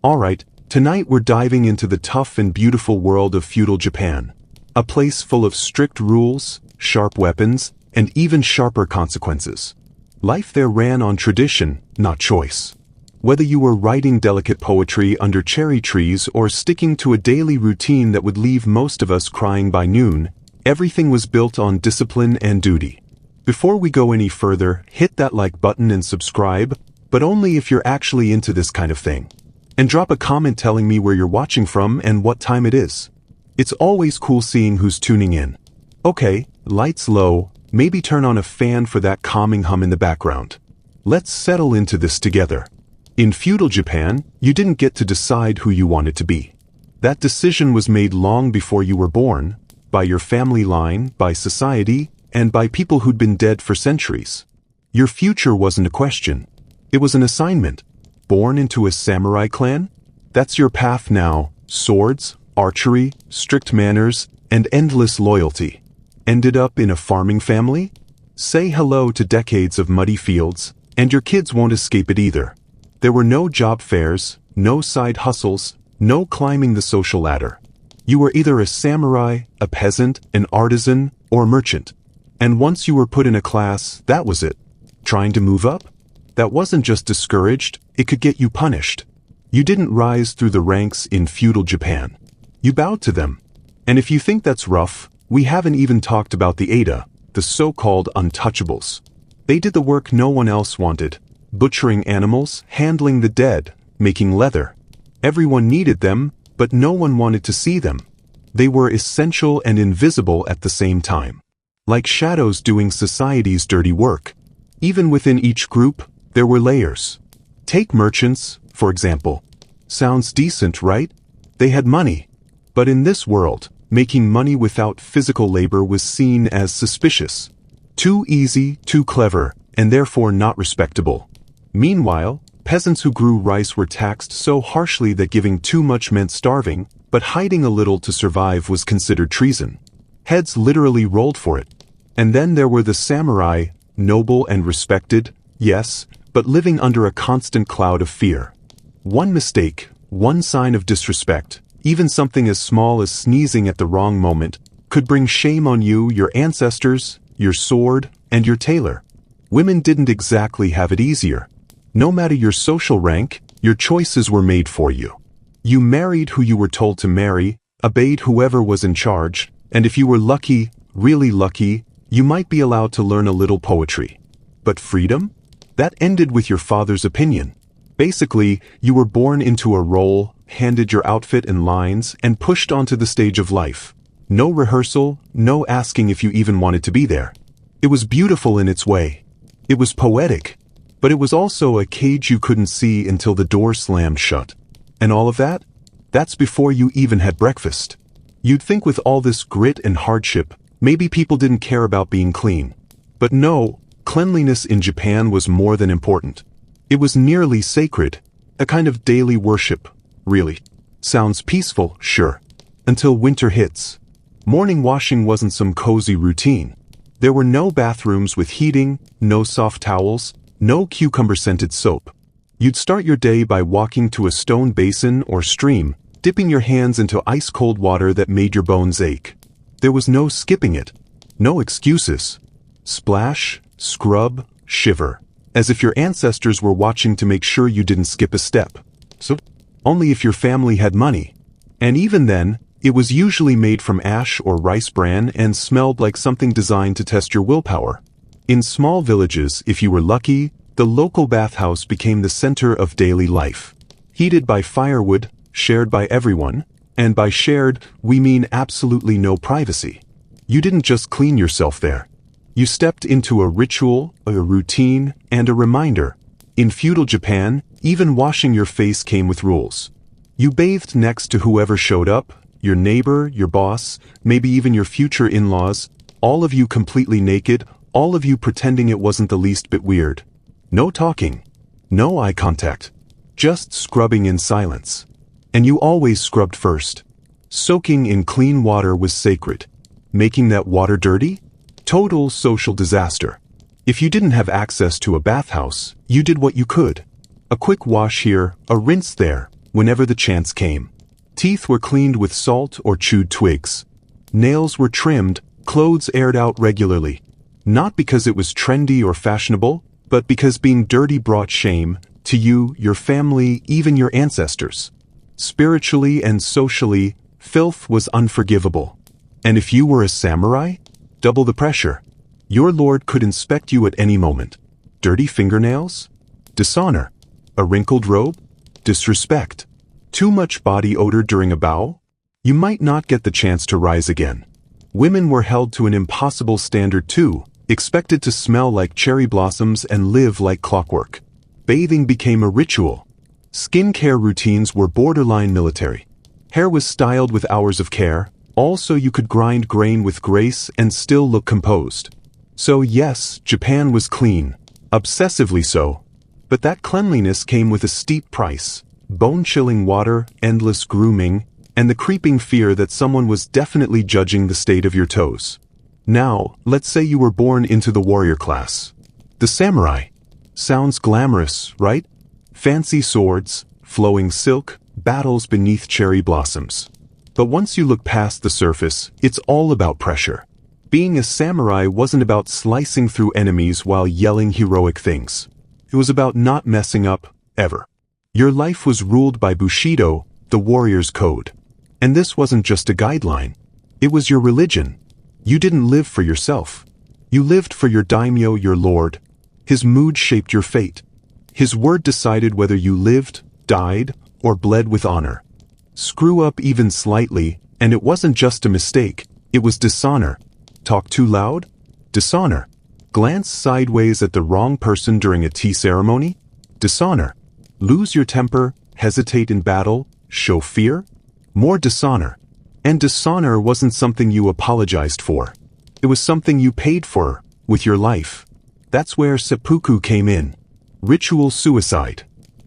Alright, tonight we're diving into the tough and beautiful world of feudal Japan. A place full of strict rules, sharp weapons, and even sharper consequences. Life there ran on tradition, not choice. Whether you were writing delicate poetry under cherry trees or sticking to a daily routine that would leave most of us crying by noon, everything was built on discipline and duty. Before we go any further, hit that like button and subscribe, but only if you're actually into this kind of thing. And drop a comment telling me where you're watching from and what time it is. It's always cool seeing who's tuning in. Okay, lights low, maybe turn on a fan for that calming hum in the background. Let's settle into this together. In feudal Japan, you didn't get to decide who you wanted to be. That decision was made long before you were born, by your family line, by society, and by people who'd been dead for centuries. Your future wasn't a question. It was an assignment. Born into a samurai clan? That's your path now. Swords, archery, strict manners, and endless loyalty. Ended up in a farming family? Say hello to decades of muddy fields, and your kids won't escape it either. There were no job fairs, no side hustles, no climbing the social ladder. You were either a samurai, a peasant, an artisan, or a merchant. And once you were put in a class, that was it. Trying to move up? That wasn't just discouraged, it could get you punished. You didn't rise through the ranks in feudal Japan. You bowed to them. And if you think that's rough, we haven't even talked about the Ada, the so-called untouchables. They did the work no one else wanted. Butchering animals, handling the dead, making leather. Everyone needed them, but no one wanted to see them. They were essential and invisible at the same time. Like shadows doing society's dirty work. Even within each group, there were layers. Take merchants, for example. Sounds decent, right? They had money. But in this world, making money without physical labor was seen as suspicious. Too easy, too clever, and therefore not respectable. Meanwhile, peasants who grew rice were taxed so harshly that giving too much meant starving, but hiding a little to survive was considered treason. Heads literally rolled for it. And then there were the samurai, noble and respected, yes, but living under a constant cloud of fear. One mistake, one sign of disrespect, even something as small as sneezing at the wrong moment, could bring shame on you, your ancestors, your sword, and your tailor. Women didn't exactly have it easier. No matter your social rank, your choices were made for you. You married who you were told to marry, obeyed whoever was in charge, and if you were lucky, really lucky, you might be allowed to learn a little poetry. But freedom? That ended with your father's opinion. Basically, you were born into a role, handed your outfit and lines, and pushed onto the stage of life. No rehearsal, no asking if you even wanted to be there. It was beautiful in its way. It was poetic. But it was also a cage you couldn't see until the door slammed shut. And all of that? That's before you even had breakfast. You'd think with all this grit and hardship, maybe people didn't care about being clean. But no, cleanliness in Japan was more than important. It was nearly sacred, a kind of daily worship, really. Sounds peaceful, sure. Until winter hits. Morning washing wasn't some cozy routine. There were no bathrooms with heating, no soft towels, no cucumber-scented soap. You'd start your day by walking to a stone basin or stream, dipping your hands into ice-cold water that made your bones ache. There was no skipping it. No excuses. Splash, scrub, shiver. As if your ancestors were watching to make sure you didn't skip a step. So, only if your family had money. And even then, it was usually made from ash or rice bran and smelled like something designed to test your willpower. In small villages, if you were lucky, the local bathhouse became the center of daily life. Heated by firewood, shared by everyone, and by shared, we mean absolutely no privacy. You didn't just clean yourself there. You stepped into a ritual, a routine, and a reminder. In feudal Japan, even washing your face came with rules. You bathed next to whoever showed up, your neighbor, your boss, maybe even your future in-laws, all of you completely naked, all of you pretending it wasn't the least bit weird. No talking. No eye contact. Just scrubbing in silence. And you always scrubbed first. Soaking in clean water was sacred. Making that water dirty? Total social disaster. If you didn't have access to a bathhouse, you did what you could. A quick wash here, a rinse there, whenever the chance came. Teeth were cleaned with salt or chewed twigs. Nails were trimmed, clothes aired out regularly. Not because it was trendy or fashionable, but because being dirty brought shame to you, your family, even your ancestors. Spiritually and socially, filth was unforgivable. And if you were a samurai, double the pressure. Your lord could inspect you at any moment. Dirty fingernails? Dishonor. A wrinkled robe? Disrespect. Too much body odor during a bow? You might not get the chance to rise again. Women were held to an impossible standard too, expected to smell like cherry blossoms and live like clockwork. Bathing became a ritual. Skincare routines were borderline military. Hair was styled with hours of care, all so you could grind grain with grace and still look composed. So yes, Japan was clean, obsessively so. But that cleanliness came with a steep price. Bone-chilling water, endless grooming, and the creeping fear that someone was definitely judging the state of your toes. Now, let's say you were born into the warrior class. The samurai. Sounds glamorous, right? Fancy swords, flowing silk, battles beneath cherry blossoms. But once you look past the surface, it's all about pressure. Being a samurai wasn't about slicing through enemies while yelling heroic things. It was about not messing up, ever. Your life was ruled by Bushido, the warrior's code. And this wasn't just a guideline. It was your religion. You didn't live for yourself. You lived for your daimyo, your lord. His mood shaped your fate. His word decided whether you lived, died, or bled with honor. Screw up even slightly, and it wasn't just a mistake, it was dishonor. Talk too loud? Dishonor. Glance sideways at the wrong person during a tea ceremony? Dishonor. Lose your temper, hesitate in battle, show fear? More dishonor. And dishonor wasn't something you apologized for. It was something you paid for, with your life. That's where seppuku came in. Ritual suicide.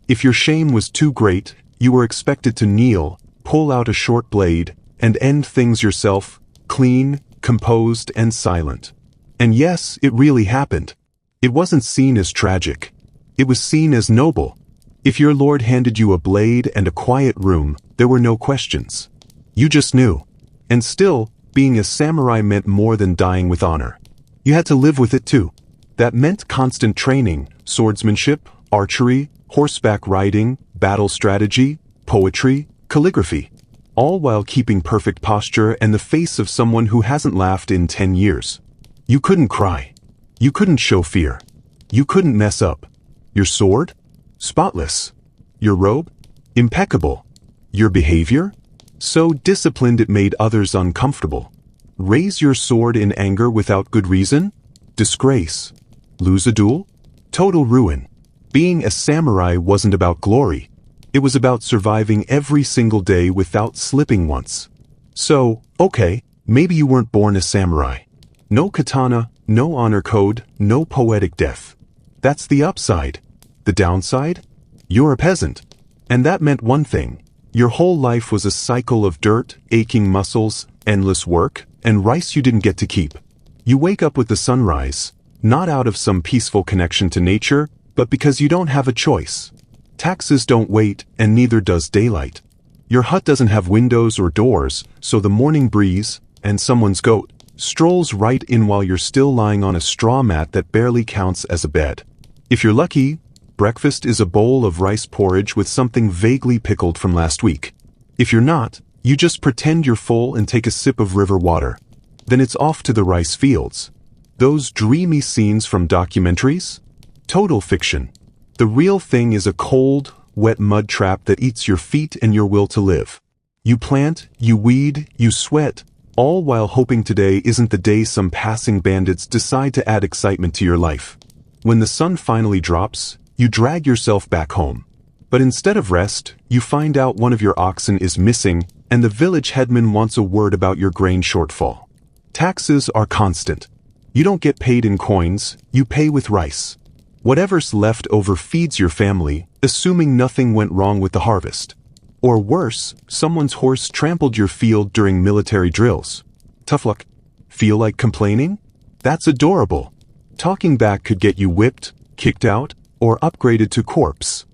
If your shame was too great, you were expected to kneel, pull out a short blade, and end things yourself, clean, composed, and silent. And yes, it really happened. It wasn't seen as tragic. It was seen as noble. If your lord handed you a blade and a quiet room, there were no questions. You just knew. And still, being a samurai meant more than dying with honor. You had to live with it too. That meant constant training, swordsmanship, archery, horseback riding, battle strategy, poetry, calligraphy. All while keeping perfect posture and the face of someone who hasn't laughed in 10 years. You couldn't cry. You couldn't show fear. You couldn't mess up. Your sword? Spotless. Your robe? Impeccable. Your behavior? So disciplined it made others uncomfortable. Raise your sword in anger without good reason? Disgrace. Lose a duel? Total ruin. Being a samurai wasn't about glory. It was about surviving every single day without slipping once. So, okay, maybe you weren't born a samurai. No katana, no honor code, no poetic death. That's the upside. The downside? You're a peasant. And that meant one thing. Your whole life was a cycle of dirt, aching muscles, endless work, and rice you didn't get to keep. You wake up with the sunrise, not out of some peaceful connection to nature, but because you don't have a choice. Taxes don't wait, and neither does daylight. Your hut doesn't have windows or doors, so the morning breeze, and someone's goat, strolls right in while you're still lying on a straw mat that barely counts as a bed. If you're lucky, breakfast is a bowl of rice porridge with something vaguely pickled from last week. If you're not, you just pretend you're full and take a sip of river water. Then it's off to the rice fields. Those dreamy scenes from documentaries? Total fiction. The real thing is a cold, wet mud trap that eats your feet and your will to live. You plant, you weed, you sweat, all while hoping today isn't the day some passing bandits decide to add excitement to your life. When the sun finally drops, you drag yourself back home. But instead of rest, you find out one of your oxen is missing, and the village headman wants a word about your grain shortfall. Taxes are constant. You don't get paid in coins, you pay with rice. Whatever's left over feeds your family, assuming nothing went wrong with the harvest. Or worse, someone's horse trampled your field during military drills. Tough luck. Feel like complaining? That's adorable. Talking back could get you whipped, kicked out, or upgraded to corpse.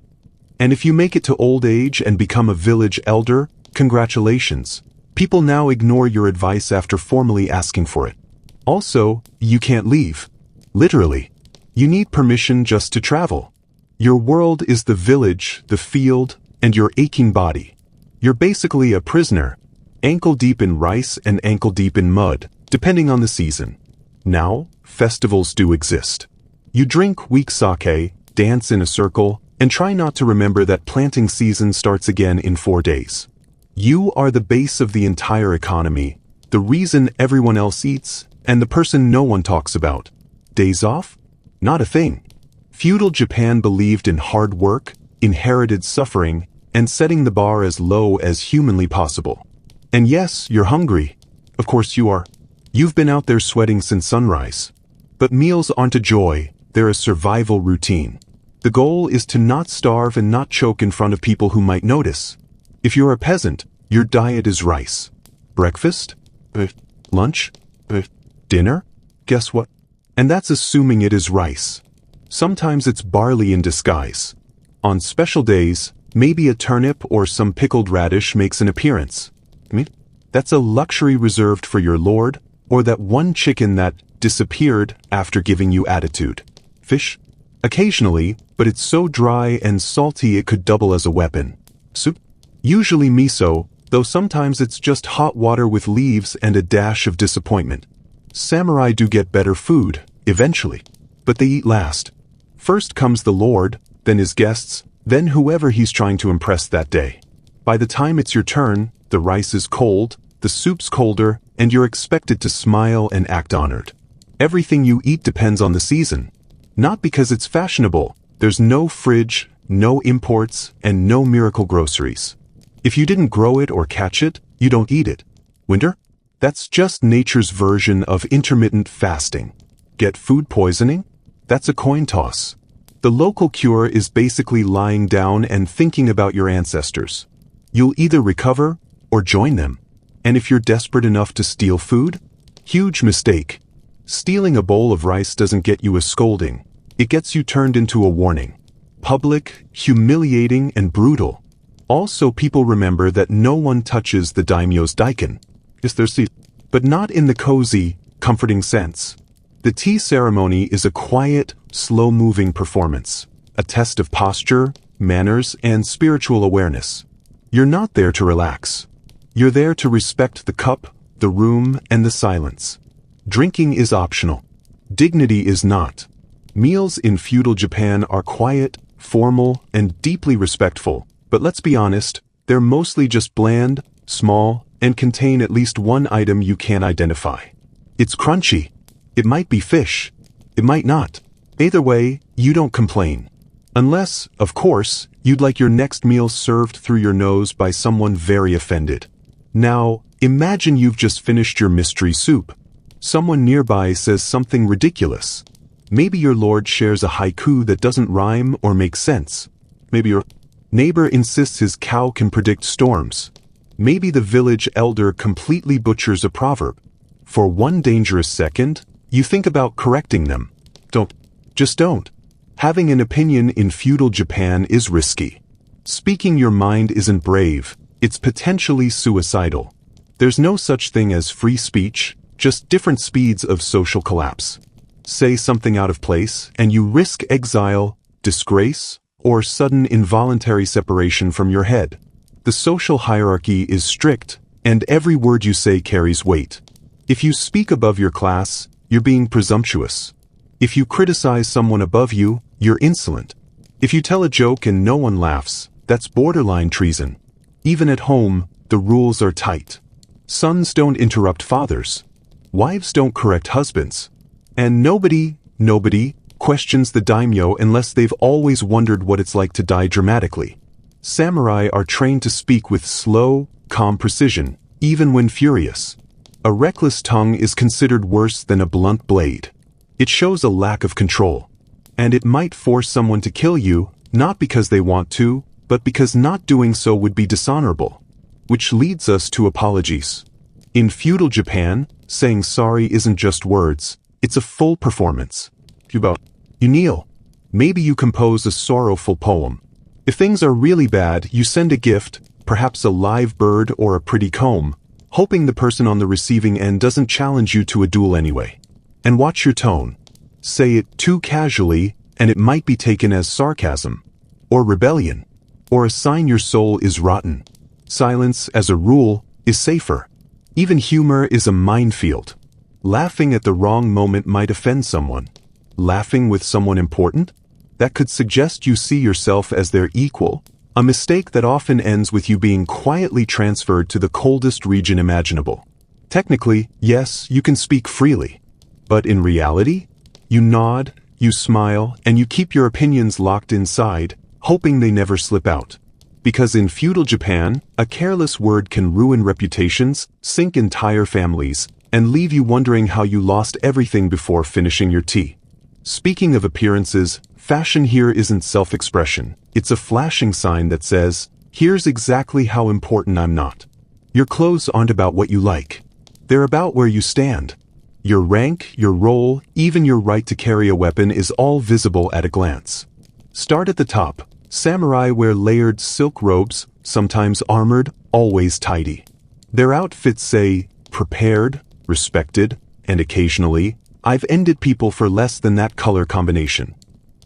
And if you make it to old age and become a village elder, congratulations. People now ignore your advice after formally asking for it. Also, you can't leave. Literally. You need permission just to travel. Your world is the village, the field, and your aching body. You're basically a prisoner, ankle deep in rice and ankle deep in mud, depending on the season. Now, festivals do exist. You drink weak sake, dance in a circle, and try not to remember that planting season starts again in 4 days. You are the base of the entire economy, the reason everyone else eats, and the person no one talks about. Days off? Not a thing. Feudal Japan believed in hard work, inherited suffering, and setting the bar as low as humanly possible. And yes, you're hungry. Of course you are. You've been out there sweating since sunrise. But meals aren't a joy, they're a survival routine. The goal is to not starve and not choke in front of people who might notice. If you're a peasant, your diet is rice. Breakfast? Lunch? Dinner? Guess what? And that's assuming it is rice. Sometimes it's barley in disguise. On special days, maybe a turnip or some pickled radish makes an appearance. That's a luxury reserved for your lord, or that one chicken that disappeared after giving you attitude. Fish? Occasionally, but it's so dry and salty it could double as a weapon. Soup? Usually miso, though sometimes it's just hot water with leaves and a dash of disappointment. Samurai do get better food, eventually, but they eat last. First comes the lord, then his guests, then whoever he's trying to impress that day. By the time it's your turn, the rice is cold, the soup's colder, and you're expected to smile and act honored. Everything you eat depends on the season. Not because it's fashionable. There's no fridge, no imports, and no miracle groceries. If you didn't grow it or catch it, you don't eat it. Winter? That's just nature's version of intermittent fasting. Get food poisoning? That's a coin toss. The local cure is basically lying down and thinking about your ancestors. You'll either recover or join them. And if you're desperate enough to steal food? Huge mistake. Stealing a bowl of rice doesn't get you a scolding. It gets you turned into a warning. Public, humiliating, and brutal. Also, people remember that no one touches the daimyo's daikon. But not in the cozy, comforting sense. The tea ceremony is a quiet, slow-moving performance. A test of posture, manners, and spiritual awareness. You're not there to relax. You're there to respect the cup, the room, and the silence. Drinking is optional. Dignity is not. Meals in feudal Japan are quiet, formal, and deeply respectful, but let's be honest, they're mostly just bland, small, and contain at least one item you can't identify. It's crunchy. It might be fish. It might not. Either way, you don't complain. Unless, of course, you'd like your next meal served through your nose by someone very offended. Now, imagine you've just finished your mystery soup. Someone nearby says something ridiculous. Maybe your lord shares a haiku that doesn't rhyme or make sense. Maybe your neighbor insists his cow can predict storms. Maybe the village elder completely butchers a proverb. For one dangerous second, you think about correcting them. Just don't. Having an opinion in feudal Japan is risky. Speaking your mind isn't brave, it's potentially suicidal. There's no such thing as free speech, just different speeds of social collapse. Say something out of place, and you risk exile, disgrace, or sudden involuntary separation from your head. The social hierarchy is strict, and every word you say carries weight. If you speak above your class, you're being presumptuous. If you criticize someone above you, you're insolent. If you tell a joke and no one laughs, that's borderline treason. Even at home, the rules are tight. Sons don't interrupt fathers. Wives don't correct husbands. And nobody questions the daimyo unless they've always wondered what it's like to die dramatically. Samurai are trained to speak with slow, calm precision, even when furious. A reckless tongue is considered worse than a blunt blade. It shows a lack of control. And it might force someone to kill you, not because they want to, but because not doing so would be dishonorable. Which leads us to apologies. In feudal Japan, saying sorry isn't just words, it's a full performance. You kneel. Maybe you compose a sorrowful poem. If things are really bad, you send a gift, perhaps a live bird or a pretty comb, hoping the person on the receiving end doesn't challenge you to a duel anyway. And watch your tone. Say it too casually, and it might be taken as sarcasm, or rebellion, or a sign your soul is rotten. Silence, as a rule, is safer. Even humor is a minefield. Laughing at the wrong moment might offend someone. Laughing with someone important? That could suggest you see yourself as their equal, a mistake that often ends with you being quietly transferred to the coldest region imaginable. Technically, yes, you can speak freely. But in reality, you nod, you smile, and you keep your opinions locked inside, hoping they never slip out. Because in feudal Japan, a careless word can ruin reputations, sink entire families, and leave you wondering how you lost everything before finishing your tea. Speaking of appearances, fashion here isn't self-expression. It's a flashing sign that says, here's exactly how important I'm not. Your clothes aren't about what you like. They're about where you stand. Your rank, your role, even your right to carry a weapon is all visible at a glance. Start at the top. Samurai wear layered silk robes, sometimes armored, always tidy. Their outfits say, prepared, respected, and occasionally, I've ended people for less than that color combination.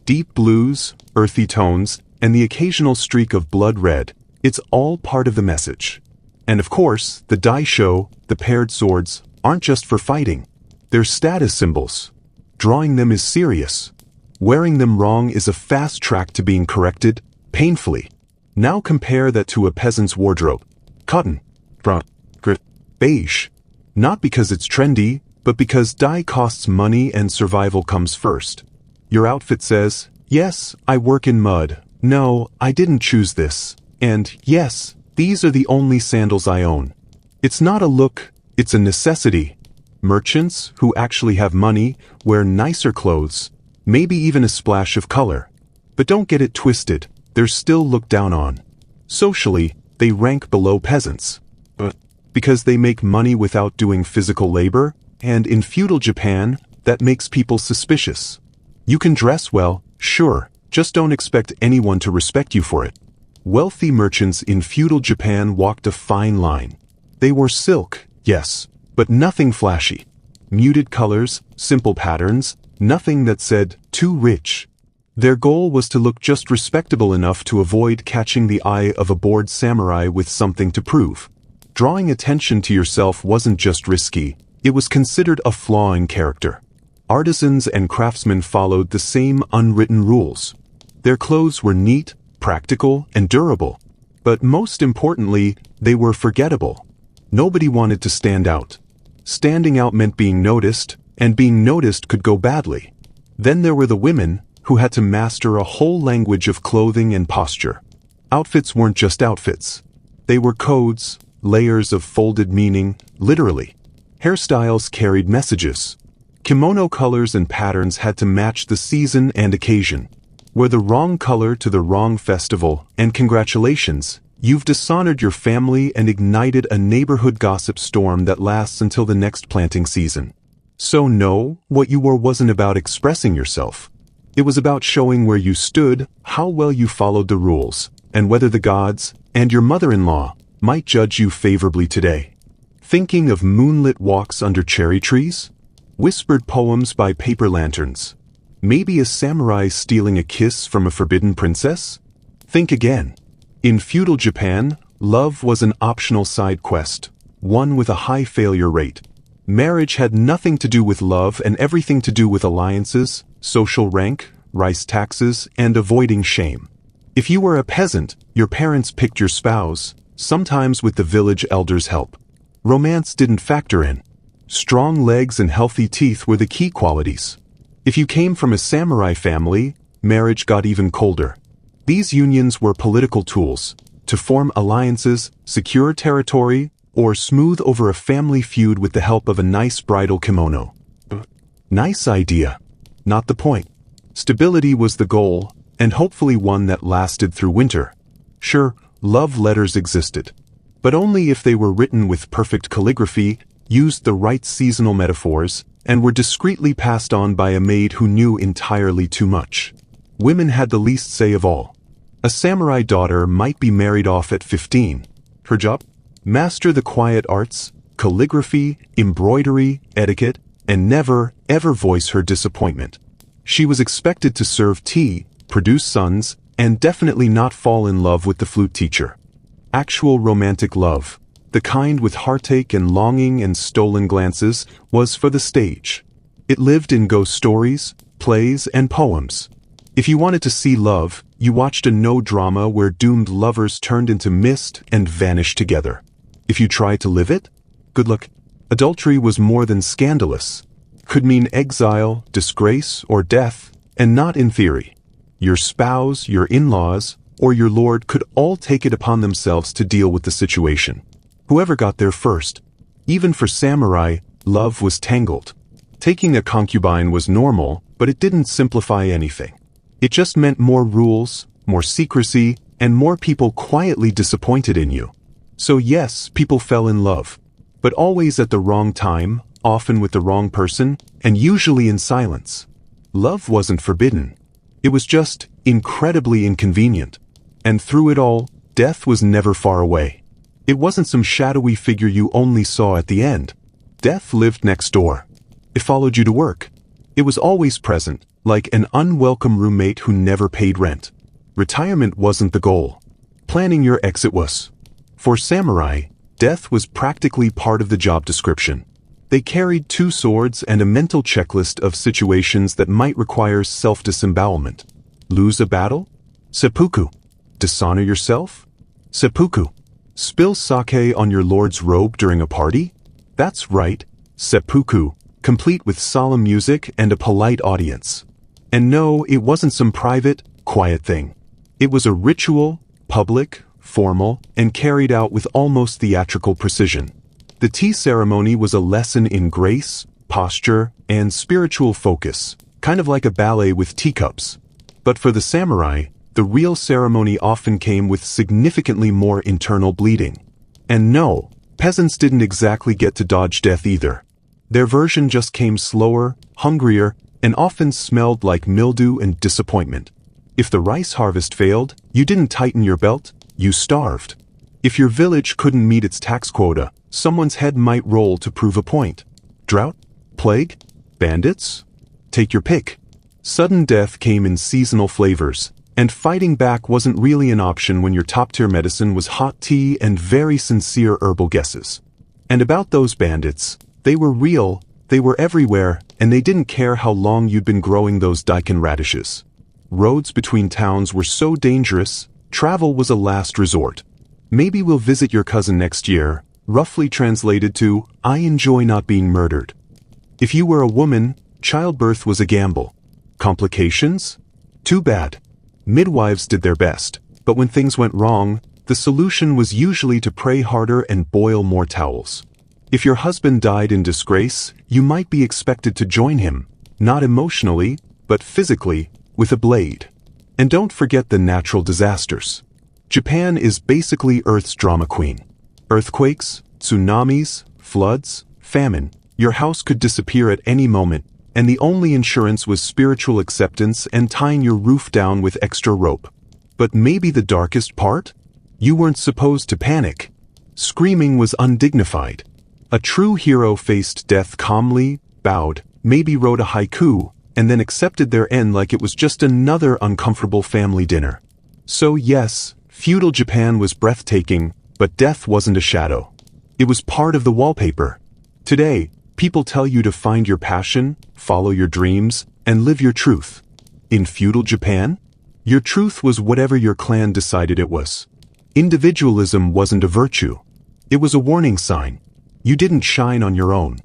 Deep blues, earthy tones, and the occasional streak of blood red, it's all part of the message. And of course, the daisho, the paired swords, aren't just for fighting. They're status symbols. Drawing them is serious. Wearing them wrong is a fast track to being corrected, painfully. Now compare that to a peasant's wardrobe. Cotton, brown, grit, beige. Not because it's trendy, but because dye costs money and survival comes first. Your outfit says, yes, I work in mud. No, I didn't choose this. And yes, these are the only sandals I own. It's not a look, it's a necessity. Merchants, who actually have money, wear nicer clothes, maybe even a splash of color. But don't get it twisted, they're still looked down on. Socially, they rank below peasants. Because they make money without doing physical labor, and in feudal Japan, that makes people suspicious. You can dress well, sure, just don't expect anyone to respect you for it. Wealthy merchants in feudal Japan walked a fine line. They wore silk, yes, but nothing flashy. Muted colors, simple patterns, nothing that said, too rich. Their goal was to look just respectable enough to avoid catching the eye of a bored samurai with something to prove. Drawing attention to yourself wasn't just risky, it was considered a flaw in character. Artisans and craftsmen followed the same unwritten rules. Their clothes were neat, practical, and durable. But most importantly, they were forgettable. Nobody wanted to stand out. Standing out meant being noticed, and being noticed could go badly. Then there were the women, who had to master a whole language of clothing and posture. Outfits weren't just outfits. They were codes, layers of folded meaning, literally. Hairstyles carried messages. Kimono colors and patterns had to match the season and occasion. Wear the wrong color to the wrong festival, and congratulations, you've dishonored your family and ignited a neighborhood gossip storm that lasts until the next planting season. So no, what you wore wasn't about expressing yourself. It was about showing where you stood, how well you followed the rules, and whether the gods, and your mother-in-law, might judge you favorably today. Thinking of moonlit walks under cherry trees? Whispered poems by paper lanterns? Maybe a samurai stealing a kiss from a forbidden princess? Think again. In feudal Japan, love was an optional side quest, one with a high failure rate. Marriage had nothing to do with love and everything to do with alliances, social rank, rice taxes, and avoiding shame. If you were a peasant, your parents picked your spouse, sometimes with the village elders' help. Romance didn't factor in. Strong legs and healthy teeth were the key qualities. If you came from a samurai family, marriage got even colder. These unions were political tools, to form alliances, secure territory, or smooth over a family feud with the help of a nice bridal kimono. Nice idea. Not the point. Stability was the goal, and hopefully one that lasted through winter. Sure, love letters existed, but only if they were written with perfect calligraphy, used the right seasonal metaphors, and were discreetly passed on by a maid who knew entirely too much. Women had the least say of all. A samurai daughter might be married off at 15. Her job? Master the quiet arts, calligraphy, embroidery, etiquette, and never, ever voice her disappointment. She was expected to serve tea, produce sons, and definitely not fall in love with the flute teacher. Actual romantic love, the kind with heartache and longing and stolen glances, was for the stage. It lived in ghost stories, plays, and poems. If you wanted to see love, you watched a no-drama where doomed lovers turned into mist and vanished together. If you tried to live it, good luck. Adultery was more than scandalous. Could mean exile, disgrace, or death, and not in theory. Your spouse, your in-laws, or your lord could all take it upon themselves to deal with the situation. Whoever got there first. Even for samurai, love was tangled. Taking a concubine was normal, but it didn't simplify anything. It just meant more rules, more secrecy, and more people quietly disappointed in you. So yes, people fell in love, but always at the wrong time, often with the wrong person, and usually in silence. Love wasn't forbidden. It was just incredibly inconvenient. And through it all, death was never far away. It wasn't some shadowy figure you only saw at the end. Death lived next door. It followed you to work. It was always present, like an unwelcome roommate who never paid rent. Retirement wasn't the goal. Planning your exit was. For samurai, death was practically part of the job description. They carried 2 swords and a mental checklist of situations that might require self-disembowelment. Lose a battle? Seppuku. Dishonor yourself? Seppuku. Spill sake on your lord's robe during a party? That's right, seppuku, complete with solemn music and a polite audience. And no, it wasn't some private, quiet thing. It was a ritual, public, formal, and carried out with almost theatrical precision. The tea ceremony was a lesson in grace, posture, and spiritual focus, kind of like a ballet with teacups. But for the samurai, the real ceremony often came with significantly more internal bleeding. And no, peasants didn't exactly get to dodge death either. Their version just came slower, hungrier, and often smelled like mildew and disappointment. If the rice harvest failed, you didn't tighten your belt, you starved. If your village couldn't meet its tax quota, someone's head might roll to prove a point. Drought? Plague? Bandits? Take your pick. Sudden death came in seasonal flavors, and fighting back wasn't really an option when your top-tier medicine was hot tea and very sincere herbal guesses. And about those bandits, they were real, they were everywhere, and they didn't care how long you'd been growing those daikon radishes. Roads between towns were so dangerous, travel was a last resort. Maybe we'll visit your cousin next year, roughly translated to, I enjoy not being murdered. If you were a woman, childbirth was a gamble. Complications? Too bad. Midwives did their best, but when things went wrong, the solution was usually to pray harder and boil more towels. If your husband died in disgrace, you might be expected to join him, not emotionally, but physically, with a blade. And don't forget the natural disasters. Japan is basically Earth's drama queen. Earthquakes, tsunamis, floods, famine. Your house could disappear at any moment, and the only insurance was spiritual acceptance and tying your roof down with extra rope. But maybe the darkest part? You weren't supposed to panic. Screaming was undignified. A true hero faced death calmly, bowed, maybe wrote a haiku, and then accepted their end like it was just another uncomfortable family dinner. So yes, feudal Japan was breathtaking, but death wasn't a shadow. It was part of the wallpaper. Today, people tell you to find your passion, follow your dreams, and live your truth. In feudal Japan, your truth was whatever your clan decided it was. Individualism wasn't a virtue. It was a warning sign. You didn't shine on your own.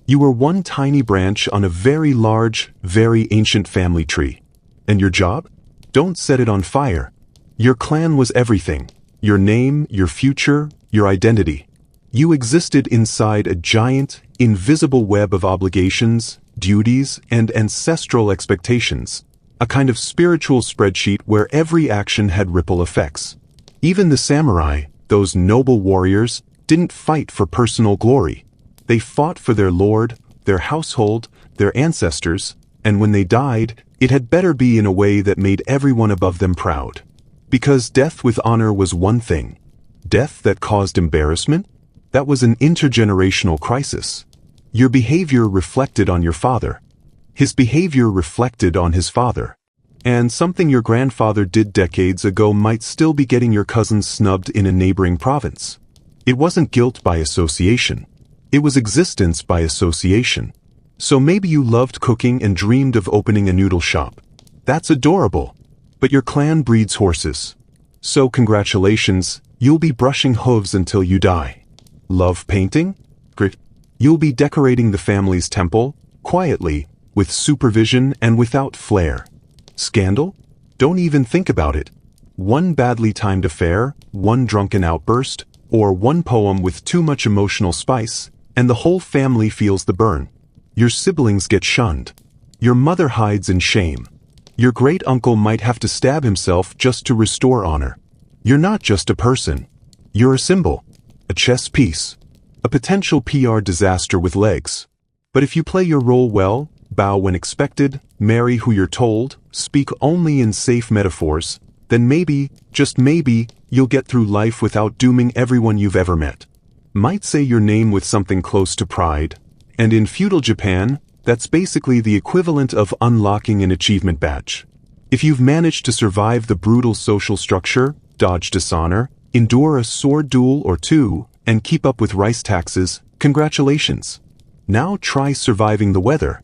You were one tiny branch on a very large, very ancient family tree. And your job? Don't set it on fire. Your clan was everything. Your name, your future, your identity. You existed inside a giant, invisible web of obligations, duties, and ancestral expectations. A kind of spiritual spreadsheet where every action had ripple effects. Even the samurai, those noble warriors, didn't fight for personal glory. They fought for their lord, their household, their ancestors, and when they died, it had better be in a way that made everyone above them proud. Because death with honor was one thing. Death that caused embarrassment? That was an intergenerational crisis. Your behavior reflected on your father. His behavior reflected on his father. And something your grandfather did decades ago might still be getting your cousins snubbed in a neighboring province. It wasn't guilt by association. It was existence by association. So maybe you loved cooking and dreamed of opening a noodle shop. That's adorable. But your clan breeds horses. So congratulations, you'll be brushing hooves until you die. Love painting? Great. You'll be decorating the family's temple, quietly, with supervision and without flair. Scandal? Don't even think about it. One badly timed affair, one drunken outburst, or one poem with too much emotional spice, and the whole family feels the burn. Your siblings get shunned. Your mother hides in shame. Your great-uncle might have to stab himself just to restore honor. You're not just a person. You're a symbol, a chess piece, a potential PR disaster with legs. But if you play your role well, bow when expected, marry who you're told, speak only in safe metaphors, then maybe, just maybe, you'll get through life without dooming everyone you've ever met. Might say your name with something close to pride. And in feudal Japan, that's basically the equivalent of unlocking an achievement badge. If you've managed to survive the brutal social structure, dodge dishonor, endure a sword duel or two, and keep up with rice taxes, congratulations. Now try surviving the weather.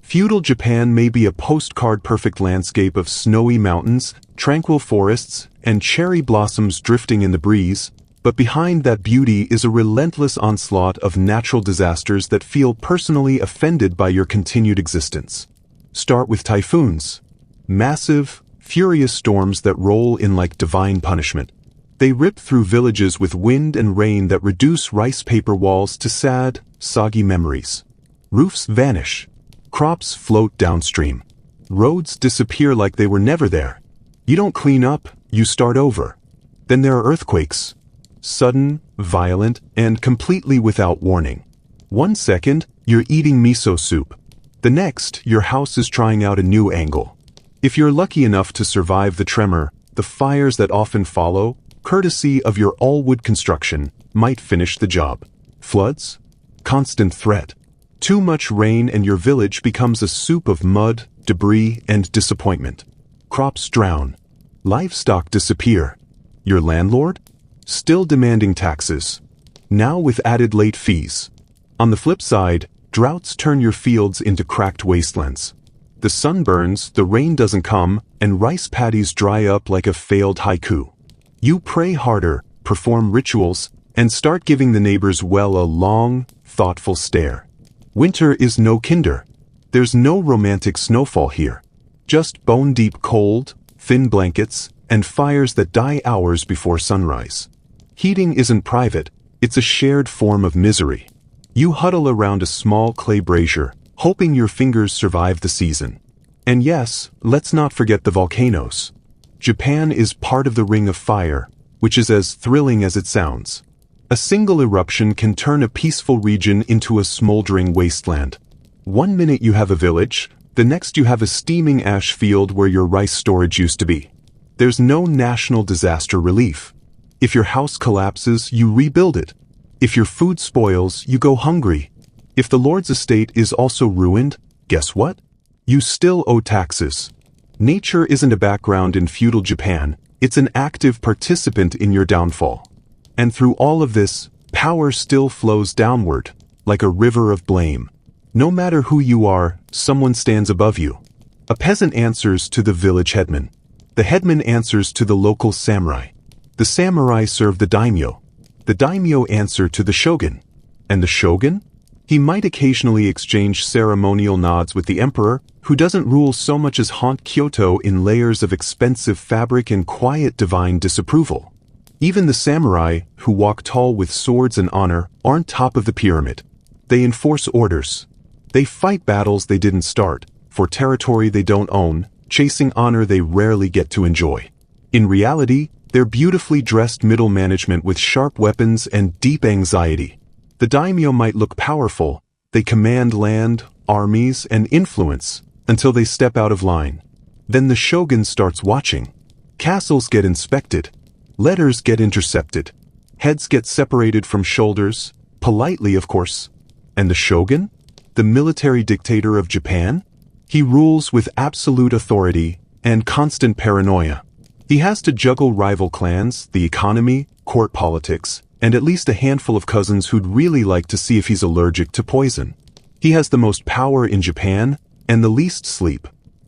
Feudal Japan may be a postcard-perfect landscape of snowy mountains, tranquil forests, and cherry blossoms drifting in the breeze, but behind that beauty is a relentless onslaught of natural disasters that feel personally offended by your continued existence. Start with typhoons. Massive, furious storms that roll in like divine punishment. They rip through villages with wind and rain that reduce rice paper walls to sad, soggy memories. Roofs vanish. Crops float downstream. Roads disappear like they were never there. You don't clean up, you start over. Then there are earthquakes. Sudden, violent, and completely without warning. 1 second, you're eating miso soup. The next, your house is trying out a new angle. If you're lucky enough to survive the tremor, the fires that often follow, courtesy of your all-wood construction, might finish the job. Floods? Constant threat. Too much rain and your village becomes a soup of mud, debris, and disappointment. Crops drown. Livestock disappear. Your landlord? Still demanding taxes. Now with added late fees. On the flip side, droughts turn your fields into cracked wastelands. The sun burns, the rain doesn't come, and rice paddies dry up like a failed haiku. You pray harder, perform rituals, and start giving the neighbors well a long, thoughtful stare. Winter is no kinder. There's no romantic snowfall here. Just bone-deep cold, thin blankets, and fires that die hours before sunrise. Heating isn't private, it's a shared form of misery. You huddle around a small clay brazier, hoping your fingers survive the season. And yes, let's not forget the volcanoes. Japan is part of the Ring of Fire, which is as thrilling as it sounds. A single eruption can turn a peaceful region into a smoldering wasteland. 1 minute you have a village, the next you have a steaming ash field where your rice storage used to be. There's no national disaster relief. If your house collapses, you rebuild it. If your food spoils, you go hungry. If the Lord's estate is also ruined, guess what? You still owe taxes. Nature isn't a background in feudal Japan, it's an active participant in your downfall. And through all of this, power still flows downward, like a river of blame. No matter who you are, someone stands above you. A peasant answers to the village headman. The headman answers to the local samurai. The samurai serve the daimyo. The daimyo answer to the shogun. And the shogun? He might occasionally exchange ceremonial nods with the emperor, who doesn't rule so much as haunt Kyoto in layers of expensive fabric and quiet divine disapproval. Even the samurai, who walk tall with swords and honor, aren't top of the pyramid. They enforce orders. They fight battles they didn't start, for territory they don't own, chasing honor they rarely get to enjoy. In reality, they're beautifully dressed middle management with sharp weapons and deep anxiety. The daimyo might look powerful, they command land, armies, and influence, until they step out of line. Then the shogun starts watching. Castles get inspected. Letters get intercepted. Heads get separated from shoulders, politely of course. And the shogun? The military dictator of Japan? He rules with absolute authority and constant paranoia. He has to juggle rival clans, the economy, court politics, and at least a handful of cousins who'd really like to see if he's allergic to poison. He has the most power in Japan and the least sleep,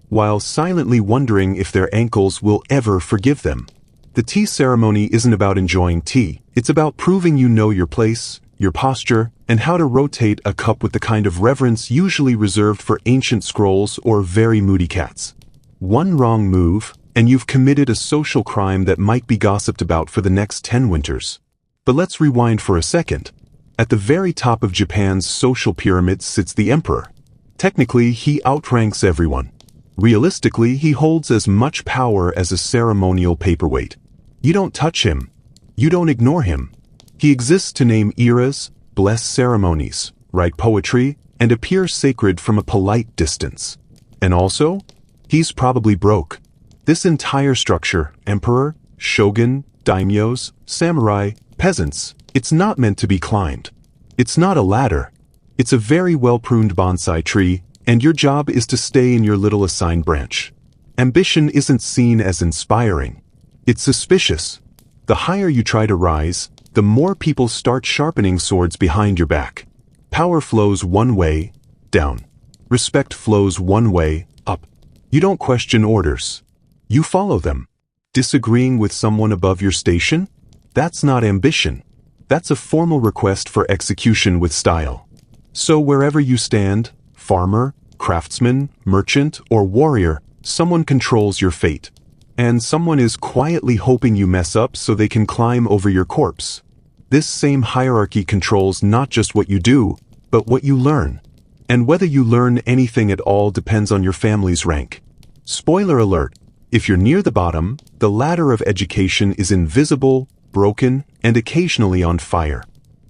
while silently wondering if their ankles will ever forgive them. The tea ceremony isn't about enjoying tea. It's about proving you know your place, your posture, and how to rotate a cup with the kind of reverence usually reserved for ancient scrolls or very moody cats. One wrong move, and you've committed a social crime that might be gossiped about for the next 10 winters. But let's rewind for a second. At the very top of Japan's social pyramid sits the emperor. Technically, he outranks everyone. Realistically, he holds as much power as a ceremonial paperweight. You don't touch him. You don't ignore him. He exists to name eras, bless ceremonies, write poetry, and appear sacred from a polite distance. And also, he's probably broke. This entire structure, emperor, shogun, daimyos, samurai, peasants, it's not meant to be climbed. It's not a ladder. It's a very well-pruned bonsai tree, and your job is to stay in your little assigned branch. Ambition isn't seen as inspiring. It's suspicious. The higher you try to rise, the more people start sharpening swords behind your back. Power flows one way, down. Respect flows one way, up. You don't question orders. You follow them. Disagreeing with someone above your station? That's not ambition. That's a formal request for execution with style. So wherever you stand, farmer, craftsman, merchant, or warrior, someone controls your fate. And someone is quietly hoping you mess up so they can climb over your corpse. This same hierarchy controls not just what you do, but what you learn. And whether you learn anything at all depends on your family's rank. Spoiler alert, if you're near the bottom, the ladder of education is invisible, broken, and occasionally on fire.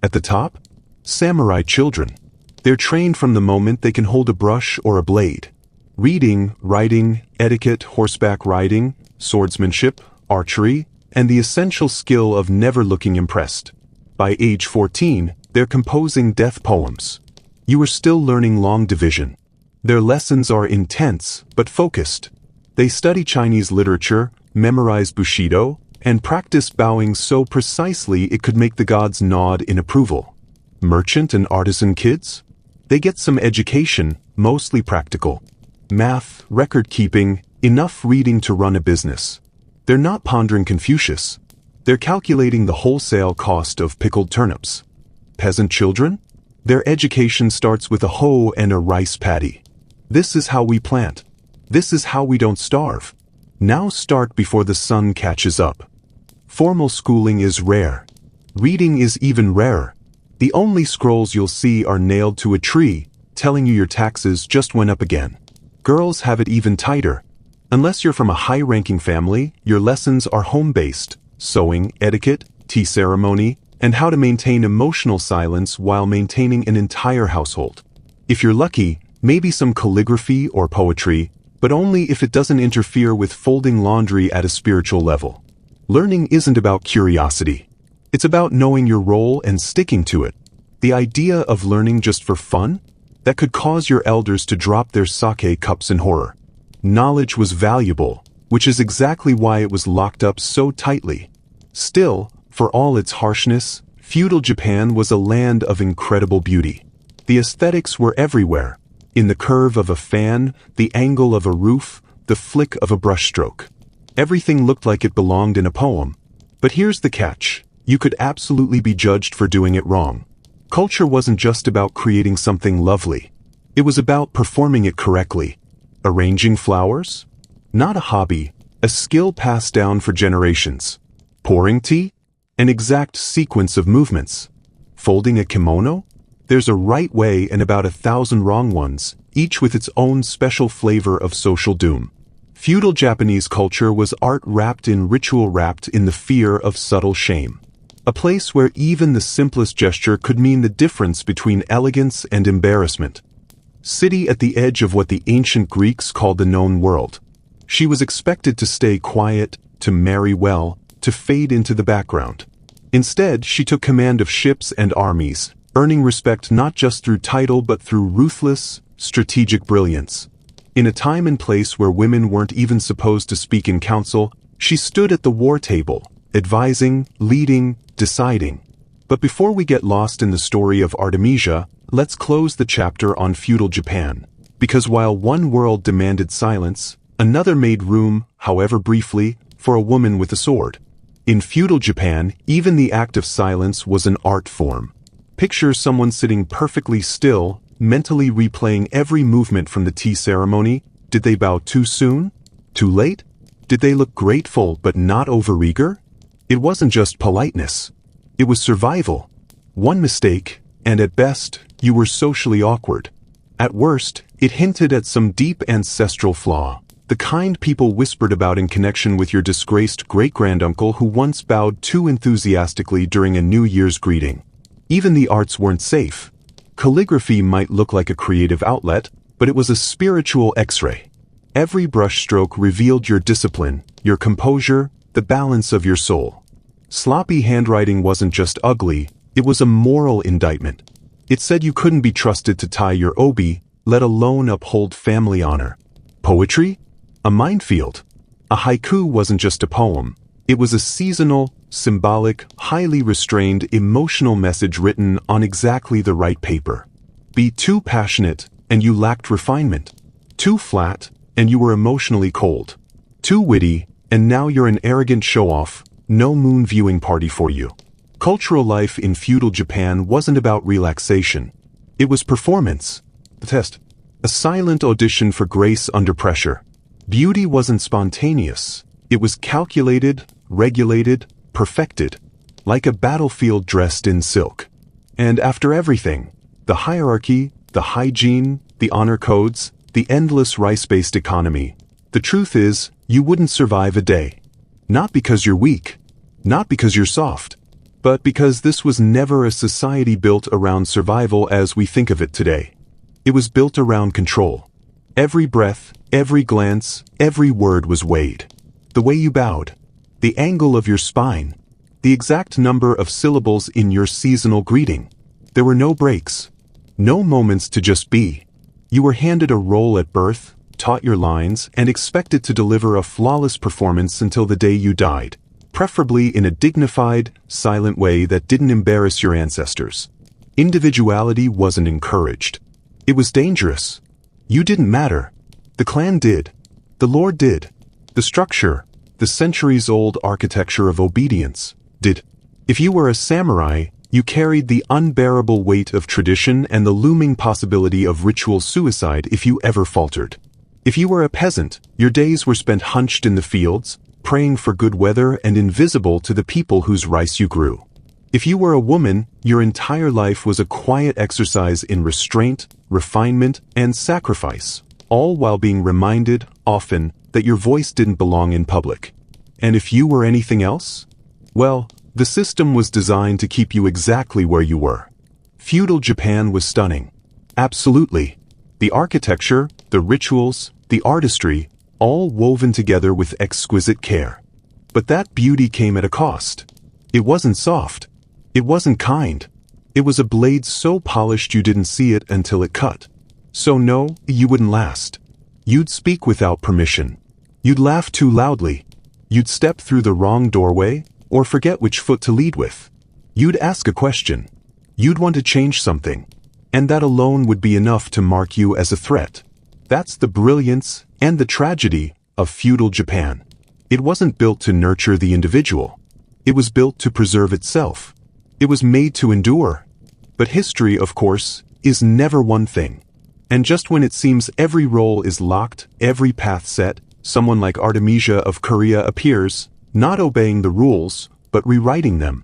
At the top, samurai children. They're trained from the moment they can hold a brush or a blade. Reading, writing, etiquette, horseback riding, swordsmanship, archery, and the essential skill of never looking impressed. By age 14, they're composing death poems. You are still learning long division. Their lessons are intense, but focused. They study Chinese literature, memorize Bushido, and practice bowing so precisely it could make the gods nod in approval. Merchant and artisan kids? They get some education, mostly practical. Math, record-keeping, enough reading to run a business. They're not pondering Confucius. They're calculating the wholesale cost of pickled turnips. Peasant children? Their education starts with a hoe and a rice paddy. This is how we plant. This is how we don't starve. Now start before the sun catches up. Formal schooling is rare. Reading is even rarer. The only scrolls you'll see are nailed to a tree, telling you your taxes just went up again. Girls have it even tighter. Unless you're from a high-ranking family, your lessons are home-based. Sewing, etiquette, tea ceremony, and how to maintain emotional silence while maintaining an entire household. If you're lucky, maybe some calligraphy or poetry, but only if it doesn't interfere with folding laundry at a spiritual level. Learning isn't about curiosity. It's about knowing your role and sticking to it. The idea of learning just for fun? That could cause your elders to drop their sake cups in horror. Knowledge was valuable, which is exactly why it was locked up so tightly. Still, for all its harshness, feudal Japan was a land of incredible beauty. The aesthetics were everywhere. In the curve of a fan, the angle of a roof, the flick of a brushstroke. Everything looked like it belonged in a poem. But here's the catch. You could absolutely be judged for doing it wrong. Culture wasn't just about creating something lovely. It was about performing it correctly. Arranging flowers? Not a hobby, a skill passed down for generations. Pouring tea? An exact sequence of movements. Folding a kimono? There's a right way and about 1,000 wrong ones, each with its own special flavor of social doom. Feudal Japanese culture was art wrapped in ritual, wrapped in the fear of subtle shame. A place where even the simplest gesture could mean the difference between elegance and embarrassment. City at the edge of what the ancient Greeks called the known world. She was expected to stay quiet, to marry well, to fade into the background. Instead, she took command of ships and armies, earning respect not just through title but through ruthless, strategic brilliance. In a time and place where women weren't even supposed to speak in council, she stood at the war table, advising, leading, deciding. But before we get lost in the story of Artemisia, let's close the chapter on feudal Japan. Because while one world demanded silence, another made room, however briefly, for a woman with a sword. In feudal Japan, even the act of silence was an art form. Picture someone sitting perfectly still, mentally replaying every movement from the tea ceremony. Did they bow too soon? Too late? Did they look grateful but not overeager? It wasn't just politeness. It was survival. One mistake, and at best, you were socially awkward. At worst, it hinted at some deep ancestral flaw, the kind people whispered about in connection with your disgraced great-granduncle who once bowed too enthusiastically during a New Year's greeting. Even the arts weren't safe. Calligraphy might look like a creative outlet, but it was a spiritual X-ray. Every brushstroke revealed your discipline, your composure, the balance of your soul. Sloppy handwriting wasn't just ugly, it was a moral indictment. It said you couldn't be trusted to tie your obi, let alone uphold family honor. Poetry? A minefield. A haiku wasn't just a poem. It was a seasonal, symbolic, highly restrained, emotional message written on exactly the right paper. Be too passionate, and you lacked refinement. Too flat, and you were emotionally cold. Too witty, and now you're an arrogant show-off, no moon viewing party for you. Cultural life in feudal Japan wasn't about relaxation. It was performance. The test. A silent audition for grace under pressure. Beauty wasn't spontaneous. It was calculated, regulated, perfected, like a battlefield dressed in silk. And after everything, the hierarchy, the hygiene, the honor codes, the endless rice-based economy, the truth is, you wouldn't survive a day. Not because you're weak, not because you're soft, but because this was never a society built around survival as we think of it today. It was built around control. Every breath, every glance, every word was weighed. The way you bowed, the angle of your spine, the exact number of syllables in your seasonal greeting. There were no breaks, no moments to just be. You were handed a role at birth, taught your lines, and expected to deliver a flawless performance until the day you died, preferably in a dignified, silent way that didn't embarrass your ancestors. Individuality wasn't encouraged. It was dangerous. You didn't matter. The clan did. The lord did. The structure, the centuries-old architecture of obedience, did. If you were a samurai, you carried the unbearable weight of tradition and the looming possibility of ritual suicide if you ever faltered. If you were a peasant, your days were spent hunched in the fields, praying for good weather and invisible to the people whose rice you grew. If you were a woman, your entire life was a quiet exercise in restraint, refinement, and sacrifice, all while being reminded, often, that your voice didn't belong in public. And if you were anything else? Well, the system was designed to keep you exactly where you were. Feudal Japan was stunning. Absolutely. The architecture, the rituals, the artistry, all woven together with exquisite care. But that beauty came at a cost. It wasn't soft. It wasn't kind. It was a blade so polished you didn't see it until it cut. So no, you wouldn't last. You'd speak without permission. You'd laugh too loudly. You'd step through the wrong doorway, or forget which foot to lead with. You'd ask a question. You'd want to change something. And that alone would be enough to mark you as a threat. That's the brilliance and the tragedy of feudal Japan. It wasn't built to nurture the individual. It was built to preserve itself. It was made to endure. But history, of course, is never one thing. And just when it seems every role is locked, every path set, someone like Artemisia of Korea appears, not obeying the rules, but rewriting them.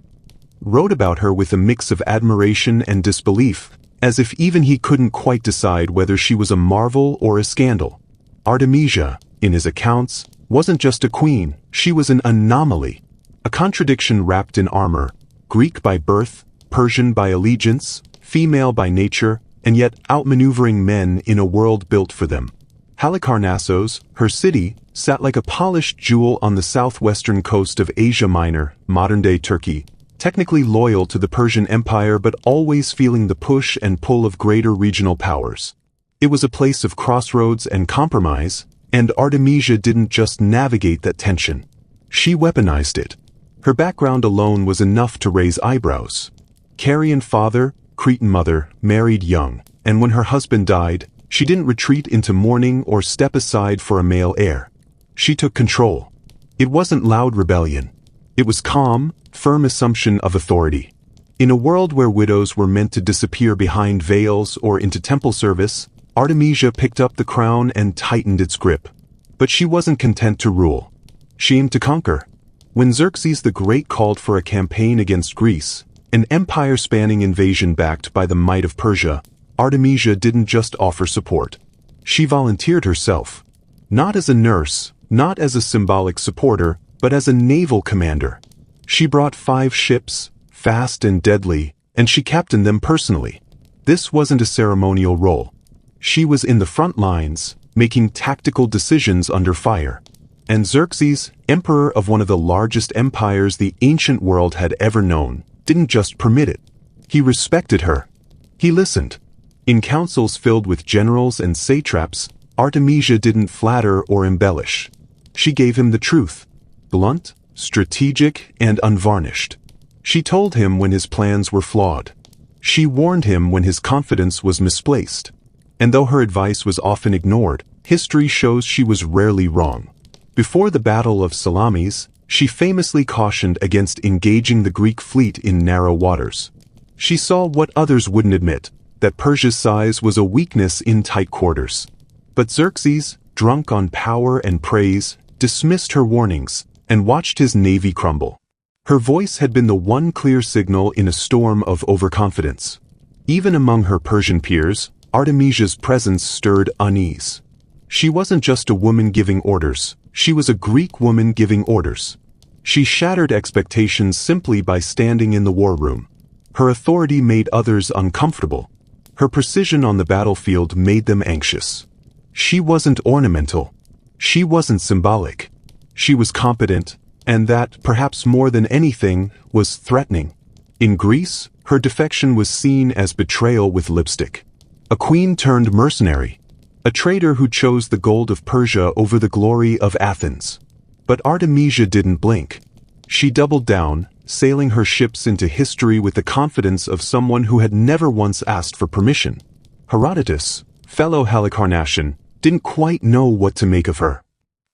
Wrote about her with a mix of admiration and disbelief, as if even he couldn't quite decide whether she was a marvel or a scandal. Artemisia, in his accounts, wasn't just a queen, she was an anomaly. A contradiction wrapped in armor, Greek by birth, Persian by allegiance, female by nature, and yet outmaneuvering men in a world built for them. Halicarnassos, her city, sat like a polished jewel on the southwestern coast of Asia Minor, modern-day Turkey, technically loyal to the Persian Empire but always feeling the push and pull of greater regional powers. It was a place of crossroads and compromise, and Artemisia didn't just navigate that tension. She weaponized it. Her background alone was enough to raise eyebrows. Carian father, Cretan mother, married young, and when her husband died, she didn't retreat into mourning or step aside for a male heir. She took control. It wasn't loud rebellion. It was calm, firm assumption of authority. In a world where widows were meant to disappear behind veils or into temple service, Artemisia picked up the crown and tightened its grip. But she wasn't content to rule. She aimed to conquer. When Xerxes the Great called for a campaign against Greece, an empire-spanning invasion backed by the might of Persia, Artemisia didn't just offer support. She volunteered herself. Not as a nurse, not as a symbolic supporter, but as a naval commander. She brought 5 ships, fast and deadly, and she captained them personally. This wasn't a ceremonial role. She was in the front lines, making tactical decisions under fire. And Xerxes, emperor of one of the largest empires the ancient world had ever known, didn't just permit it. He respected her. He listened. In councils filled with generals and satraps, Artemisia didn't flatter or embellish. She gave him the truth, blunt, strategic, and unvarnished. She told him when his plans were flawed. She warned him when his confidence was misplaced. And though her advice was often ignored, history shows she was rarely wrong. Before the Battle of Salamis, she famously cautioned against engaging the Greek fleet in narrow waters. She saw what others wouldn't admit, that Persia's size was a weakness in tight quarters. But Xerxes, drunk on power and praise, dismissed her warnings and watched his navy crumble. Her voice had been the one clear signal in a storm of overconfidence. Even among her Persian peers, Artemisia's presence stirred unease. She wasn't just a woman giving orders, she was a Greek woman giving orders. She shattered expectations simply by standing in the war room. Her authority made others uncomfortable. Her precision on the battlefield made them anxious. She wasn't ornamental. She wasn't symbolic. She was competent, and that, perhaps more than anything, was threatening. In Greece, her defection was seen as betrayal with lipstick. A queen turned mercenary. A traitor who chose the gold of Persia over the glory of Athens. But Artemisia didn't blink. She doubled down, sailing her ships into history with the confidence of someone who had never once asked for permission. Herodotus, fellow Halicarnassian, didn't quite know what to make of her.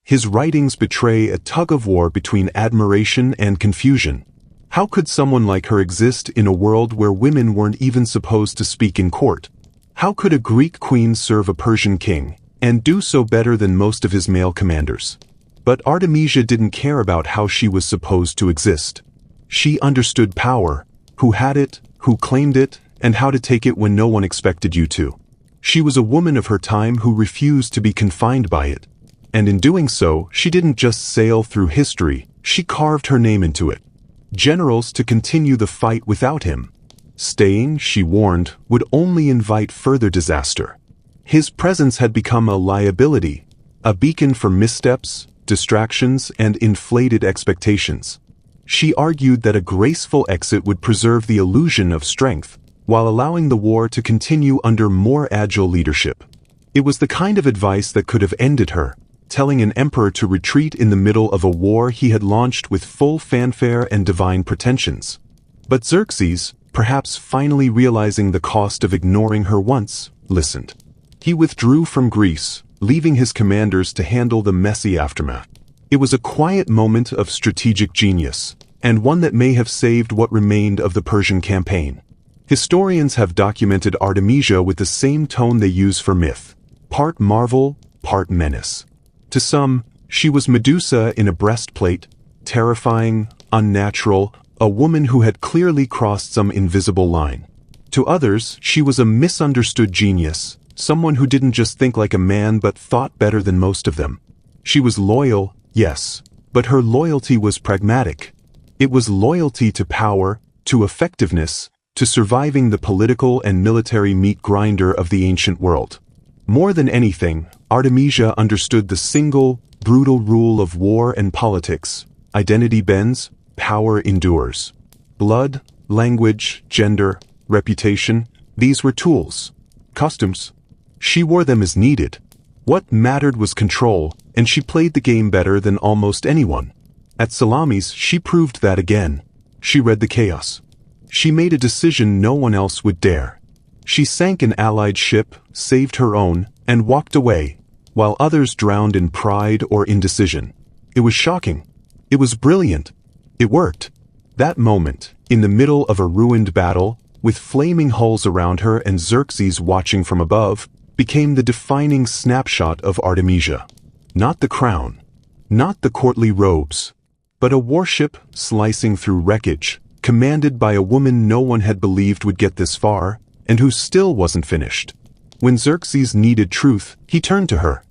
His writings betray a tug-of-war between admiration and confusion. How could someone like her exist in a world where women weren't even supposed to speak in court? How could a Greek queen serve a Persian king, and do so better than most of his male commanders? But Artemisia didn't care about how she was supposed to exist. She understood power, who had it, who claimed it, and how to take it when no one expected you to. She was a woman of her time who refused to be confined by it. And in doing so, she didn't just sail through history, she carved her name into it. Generals to continue the fight without him. Staying, she warned, would only invite further disaster. His presence had become a liability, a beacon for missteps, distractions, and inflated expectations. She argued that a graceful exit would preserve the illusion of strength, while allowing the war to continue under more agile leadership. It was the kind of advice that could have ended her, telling an emperor to retreat in the middle of a war he had launched with full fanfare and divine pretensions. But Xerxes, perhaps finally realizing the cost of ignoring her once, listened. He withdrew from Greece, leaving his commanders to handle the messy aftermath. It was a quiet moment of strategic genius, and one that may have saved what remained of the Persian campaign. Historians have documented Artemisia with the same tone they use for myth, part marvel, part menace. To some, she was Medusa in a breastplate, terrifying, unnatural, a woman who had clearly crossed some invisible line. To others, she was a misunderstood genius, someone who didn't just think like a man but thought better than most of them. She was loyal, yes, but her loyalty was pragmatic. It was loyalty to power, to effectiveness, to surviving the political and military meat grinder of the ancient world. More than anything, Artemisia understood the single, brutal rule of war and politics. Identity bends, power endures. Blood, language, gender, reputation, these were tools. Costumes. She wore them as needed. What mattered was control, and she played the game better than almost anyone. At Salamis, she proved that again. She read the chaos. She made a decision no one else would dare. She sank an allied ship, saved her own, and walked away, while others drowned in pride or indecision. It was shocking. It was brilliant. It worked. That moment, in the middle of a ruined battle, with flaming hulls around her and Xerxes watching from above, became the defining snapshot of Artemisia. Not the crown, not the courtly robes, but a warship slicing through wreckage, commanded by a woman no one had believed would get this far, and who still wasn't finished. When Xerxes needed truth, he turned to her.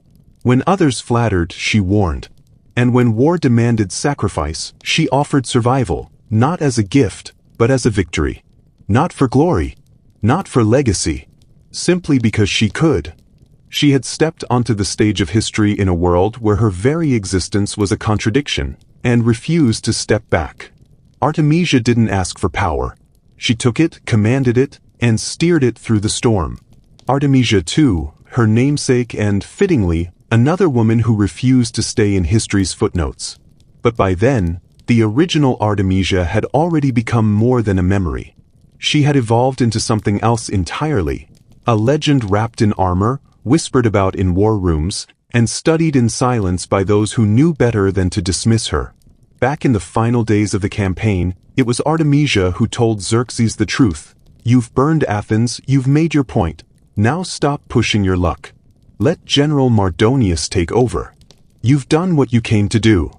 When others flattered, she warned. And when war demanded sacrifice, she offered survival, not as a gift, but as a victory. Not for glory, not for legacy, simply because she could. She had stepped onto the stage of history in a world where her very existence was a contradiction, and refused to step back. Artemisia didn't ask for power. She took it, commanded it, and steered it through the storm. Artemisia too, her namesake and, fittingly, another woman who refused to stay in history's footnotes. But by then, the original Artemisia had already become more than a memory. She had evolved into something else entirely, a legend wrapped in armor, whispered about in war rooms, and studied in silence by those who knew better than to dismiss her. Back in the final days of the campaign, it was Artemisia who told Xerxes the truth. You've burned Athens, you've made your point. Now stop pushing your luck. Let General Mardonius take over. You've done what you came to do.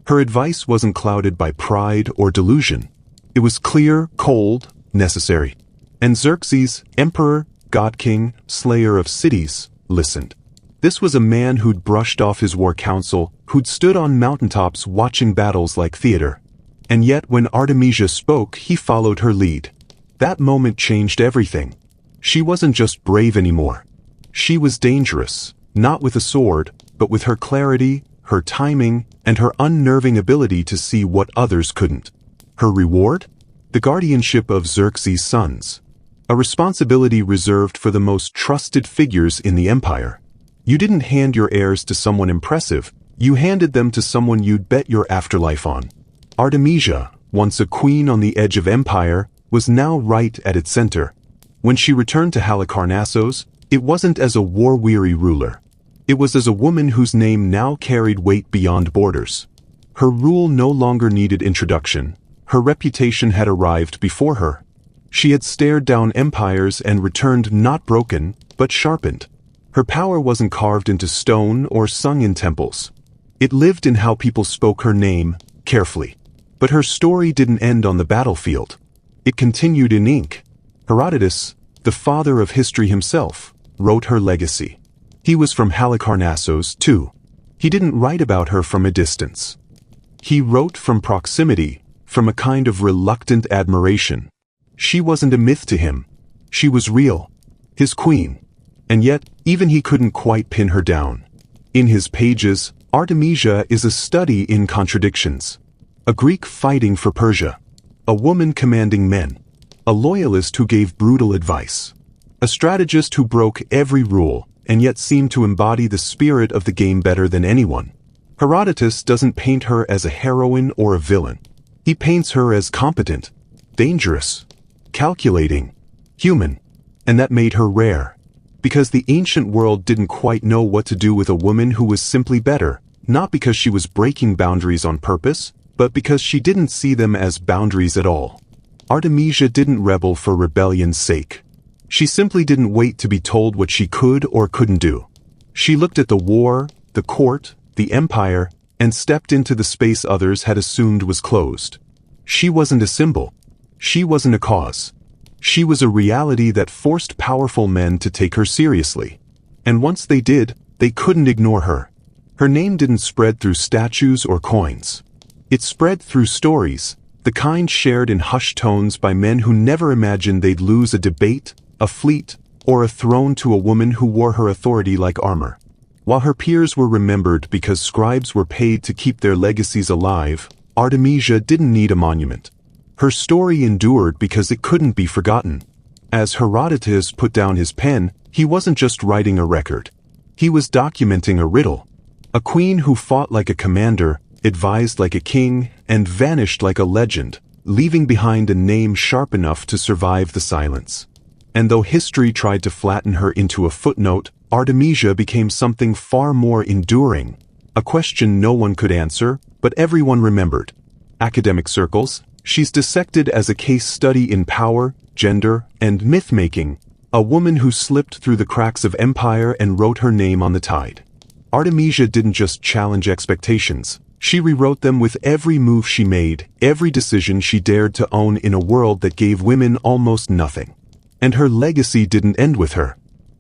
Her advice wasn't clouded by pride or delusion. It was clear, cold, necessary. And Xerxes, emperor, god-king, slayer of cities, listened. This was a man who'd brushed off his war council, who'd stood on mountaintops watching battles like theater. And yet when Artemisia spoke, he followed her lead. That moment changed everything. She wasn't just brave anymore. She was dangerous, not with a sword, but with her clarity, her timing, and her unnerving ability to see what others couldn't. Her reward? The guardianship of Xerxes' sons. A responsibility reserved for the most trusted figures in the empire. You didn't hand your heirs to someone impressive, you handed them to someone you'd bet your afterlife on. Artemisia, once a queen on the edge of empire, was now right at its center. When she returned to Halicarnassos, it wasn't as a war-weary ruler. It was as a woman whose name now carried weight beyond borders. Her rule no longer needed introduction. Her reputation had arrived before her. She had stared down empires and returned not broken, but sharpened. Her power wasn't carved into stone or sung in temples. It lived in how people spoke her name, carefully. But her story didn't end on the battlefield. It continued in ink. Herodotus, the father of history himself, wrote her legacy. He was from Halicarnassos, too. He didn't write about her from a distance. He wrote from proximity, from a kind of reluctant admiration. She wasn't a myth to him. She was real. His queen. And yet, even he couldn't quite pin her down. In his pages, Artemisia is a study in contradictions. A Greek fighting for Persia. A woman commanding men. A loyalist who gave brutal advice. A strategist who broke every rule, and yet seemed to embody the spirit of the game better than anyone. Herodotus doesn't paint her as a heroine or a villain. He paints her as competent, dangerous, calculating, human, and that made her rare. Because the ancient world didn't quite know what to do with a woman who was simply better, not because she was breaking boundaries on purpose, but because she didn't see them as boundaries at all. Artemisia didn't rebel for rebellion's sake. She simply didn't wait to be told what she could or couldn't do. She looked at the war, the court, the empire, and stepped into the space others had assumed was closed. She wasn't a symbol. She wasn't a cause. She was a reality that forced powerful men to take her seriously. And once they did, they couldn't ignore her. Her name didn't spread through statues or coins. It spread through stories, the kind shared in hushed tones by men who never imagined they'd lose a debate, a fleet, or a throne to a woman who wore her authority like armor. While her peers were remembered because scribes were paid to keep their legacies alive, Artemisia didn't need a monument. Her story endured because it couldn't be forgotten. As Herodotus put down his pen, he wasn't just writing a record. He was documenting a riddle. A queen who fought like a commander, advised like a king, and vanished like a legend, leaving behind a name sharp enough to survive the silence. And though history tried to flatten her into a footnote, Artemisia became something far more enduring. A question no one could answer, but everyone remembered. Academic circles, she's dissected as a case study in power, gender, and myth-making, a woman who slipped through the cracks of empire and wrote her name on the tide. Artemisia didn't just challenge expectations. She rewrote them with every move she made, every decision she dared to own in a world that gave women almost nothing. And her legacy didn't end with her.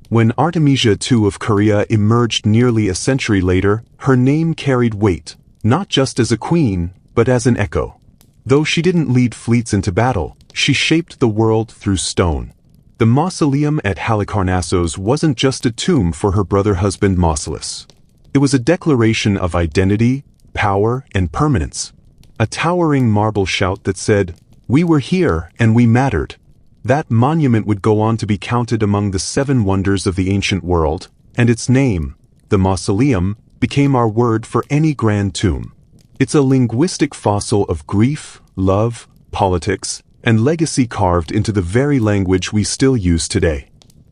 When Artemisia II of Korea emerged nearly a century later, her name carried weight, not just as a queen, but as an echo. Though she didn't lead fleets into battle, she shaped the world through stone. The mausoleum at Halicarnassos wasn't just a tomb for her brother-husband Mausolus. It was a declaration of identity, power, and permanence. A towering marble shout that said, "We were here and we mattered." That monument would go on to be counted among the 7 wonders of the ancient world, and its name, the mausoleum, became our word for any grand tomb. It's a linguistic fossil of grief, love, politics, and legacy carved into the very language we still use today.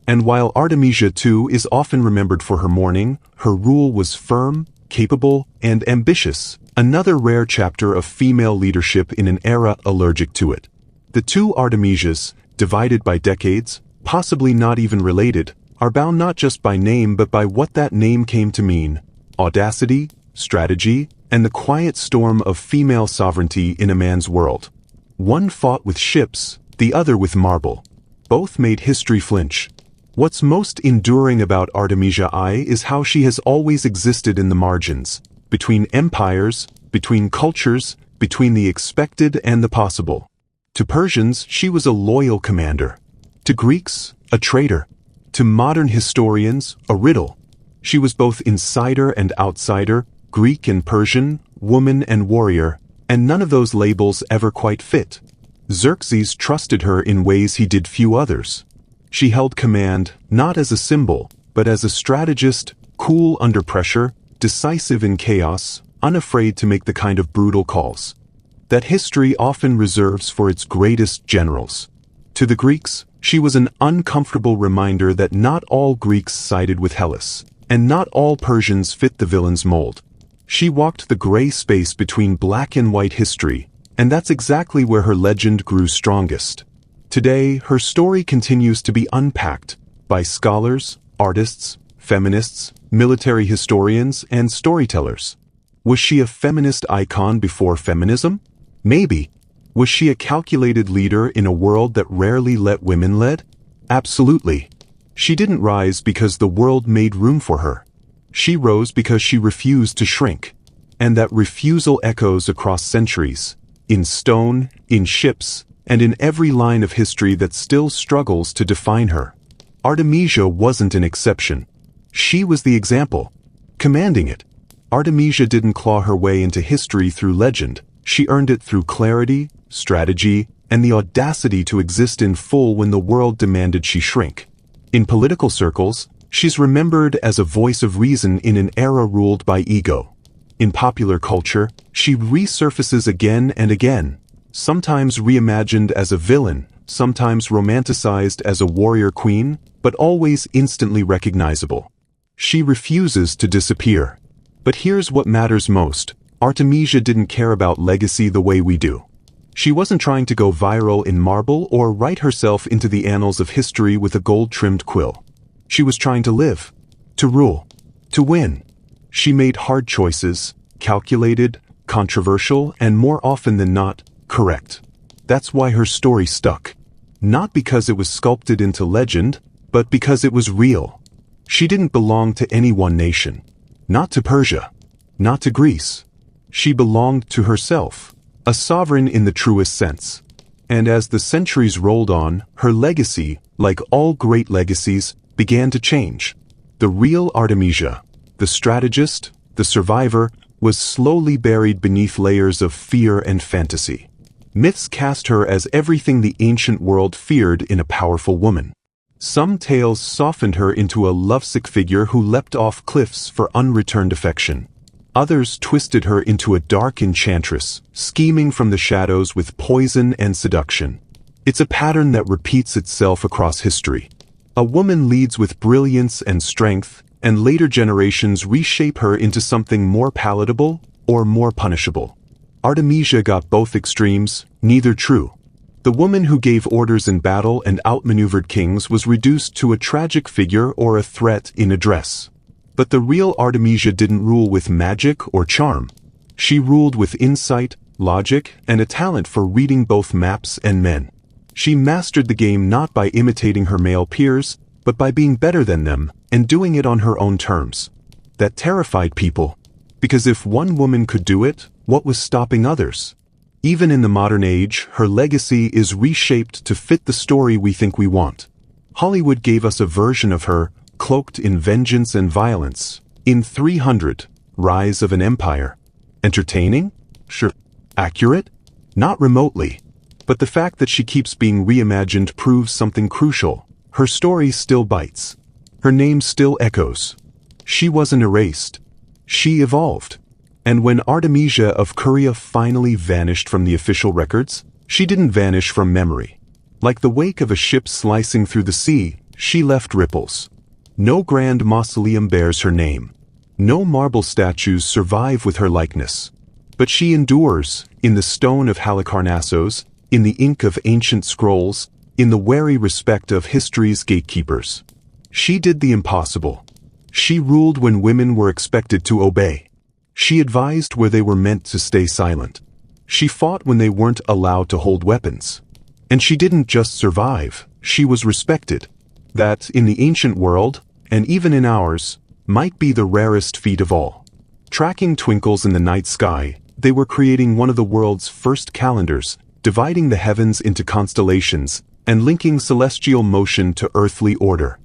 And while Artemisia II is often remembered for her mourning, her rule was firm, capable, and ambitious, another rare chapter of female leadership in an era allergic to it. The two Artemisias, divided by decades, possibly not even related, are bound not just by name but by what that name came to mean: audacity, strategy, and the quiet storm of female sovereignty in a man's world. One fought with ships, the other with marble. Both made history flinch. What's most enduring about Artemisia I is how she has always existed in the margins, between empires, between cultures, between the expected and the possible. To Persians, she was a loyal commander. To Greeks, a traitor. To modern historians, a riddle. She was both insider and outsider, Greek and Persian, woman and warrior, and none of those labels ever quite fit. Xerxes trusted her in ways he did few others. She held command not as a symbol, but as a strategist, cool under pressure, decisive in chaos, unafraid to make the kind of brutal calls that history often reserves for its greatest generals. To the Greeks, she was an uncomfortable reminder that not all Greeks sided with Hellas, and not all Persians fit the villain's mold. She walked the gray space between black and white history, and that's exactly where her legend grew strongest. Today, her story continues to be unpacked by scholars, artists, feminists, military historians, and storytellers. Was she a feminist icon before feminism? Maybe. Was she a calculated leader in a world that rarely let women lead? Absolutely. She didn't rise because the world made room for her. She rose because she refused to shrink. And that refusal echoes across centuries, in stone, in ships, and in every line of history that still struggles to define her. Artemisia wasn't an exception. She was the example, commanding it. Artemisia didn't claw her way into history through legend. She earned it through clarity, strategy, and the audacity to exist in full when the world demanded she shrink. In political circles, she's remembered as a voice of reason in an era ruled by ego. In popular culture, she resurfaces again and again, sometimes reimagined as a villain, sometimes romanticized as a warrior queen, but always instantly recognizable. She refuses to disappear. But here's what matters most. Artemisia didn't care about legacy the way we do. She wasn't trying to go viral in marble or write herself into the annals of history with a gold-trimmed quill. She was trying to live, to rule, to win. She made hard choices, calculated, controversial, and more often than not, correct. That's why her story stuck. Not because it was sculpted into legend, but because it was real. She didn't belong to any one nation. Not to Persia. Not to Greece. She belonged to herself, a sovereign in the truest sense. And as the centuries rolled on, her legacy, like all great legacies, began to change. The real Artemisia, the strategist, the survivor, was slowly buried beneath layers of fear and fantasy. Myths cast her as everything the ancient world feared in a powerful woman. Some tales softened her into a lovesick figure who leapt off cliffs for unreturned affection. Others twisted her into a dark enchantress, scheming from the shadows with poison and seduction. It's a pattern that repeats itself across history. A woman leads with brilliance and strength, and later generations reshape her into something more palatable or more punishable. Artemisia got both extremes, neither true. The woman who gave orders in battle and outmaneuvered kings was reduced to a tragic figure or a threat in a dress. But the real Artemisia didn't rule with magic or charm. She ruled with insight, logic, and a talent for reading both maps and men. She mastered the game not by imitating her male peers, but by being better than them and doing it on her own terms. That terrified people, because if one woman could do it, what was stopping others? Even in the modern age, her legacy is reshaped to fit the story we think we want. Hollywood gave us a version of her, cloaked in vengeance and violence. In 300, Rise of an Empire. Entertaining? Sure. Accurate? Not remotely. But the fact that she keeps being reimagined proves something crucial. Her story still bites. Her name still echoes. She wasn't erased. She evolved. And when Artemisia of Caria finally vanished from the official records, she didn't vanish from memory. Like the wake of a ship slicing through the sea, she left ripples. No grand mausoleum bears her name. No marble statues survive with her likeness. But she endures, in the stone of Halicarnassos, in the ink of ancient scrolls, in the wary respect of history's gatekeepers. She did the impossible. She ruled when women were expected to obey. She advised where they were meant to stay silent. She fought when they weren't allowed to hold weapons. And she didn't just survive, she was respected. That, in the ancient world, and even in ours, might be the rarest feat of all. Tracking twinkles in the night sky, they were creating one of the world's first calendars, dividing the heavens into constellations, and linking celestial motion to earthly order.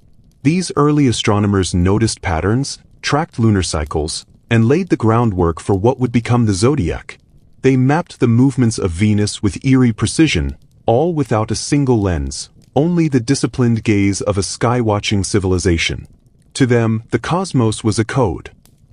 These early astronomers noticed patterns, tracked lunar cycles, and laid the groundwork for what would become the zodiac. They mapped the movements of Venus with eerie precision, all without a single lens, only the disciplined gaze of a sky-watching civilization. To them, the cosmos was a code.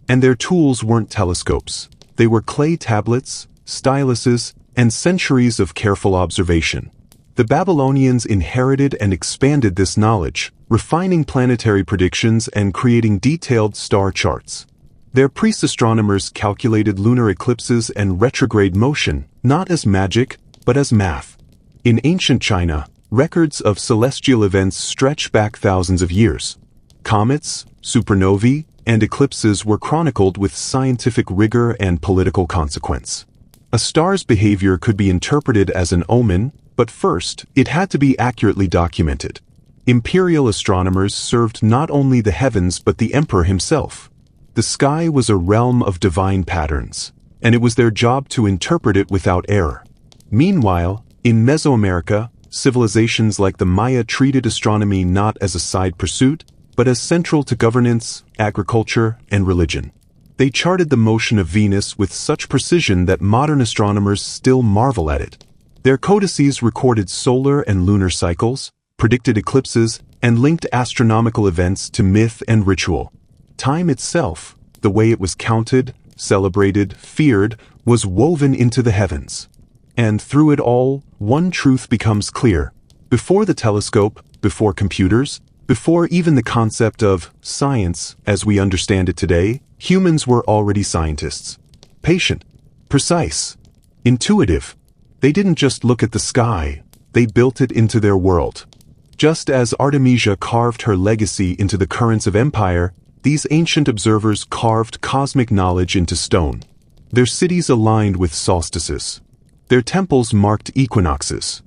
And their tools weren't telescopes. They were clay tablets, styluses, and centuries of careful observation. The Babylonians inherited and expanded this knowledge, refining planetary predictions and creating detailed star charts. Their priest astronomers calculated lunar eclipses and retrograde motion, not as magic, but as math. In ancient China, records of celestial events stretch back thousands of years. Comets, supernovae, and eclipses were chronicled with scientific rigor and political consequence. A star's behavior could be interpreted as an omen, but first, it had to be accurately documented. Imperial astronomers served not only the heavens but the emperor himself. The sky was a realm of divine patterns, and it was their job to interpret it without error. Meanwhile, in Mesoamerica, civilizations like the Maya treated astronomy not as a side pursuit, but as central to governance, agriculture, and religion. They charted the motion of Venus with such precision that modern astronomers still marvel at it. Their codices recorded solar and lunar cycles, predicted eclipses, and linked astronomical events to myth and ritual. Time itself, the way it was counted, celebrated, feared, was woven into the heavens. And through it all, one truth becomes clear. Before the telescope, before computers, before even the concept of science as we understand it today, humans were already scientists. Patient, precise, intuitive. They didn't just look at the sky, they built it into their world. Just as Artemisia carved her legacy into the currents of empire, these ancient observers carved cosmic knowledge into stone. Their cities aligned with solstices. Their temples marked equinoxes.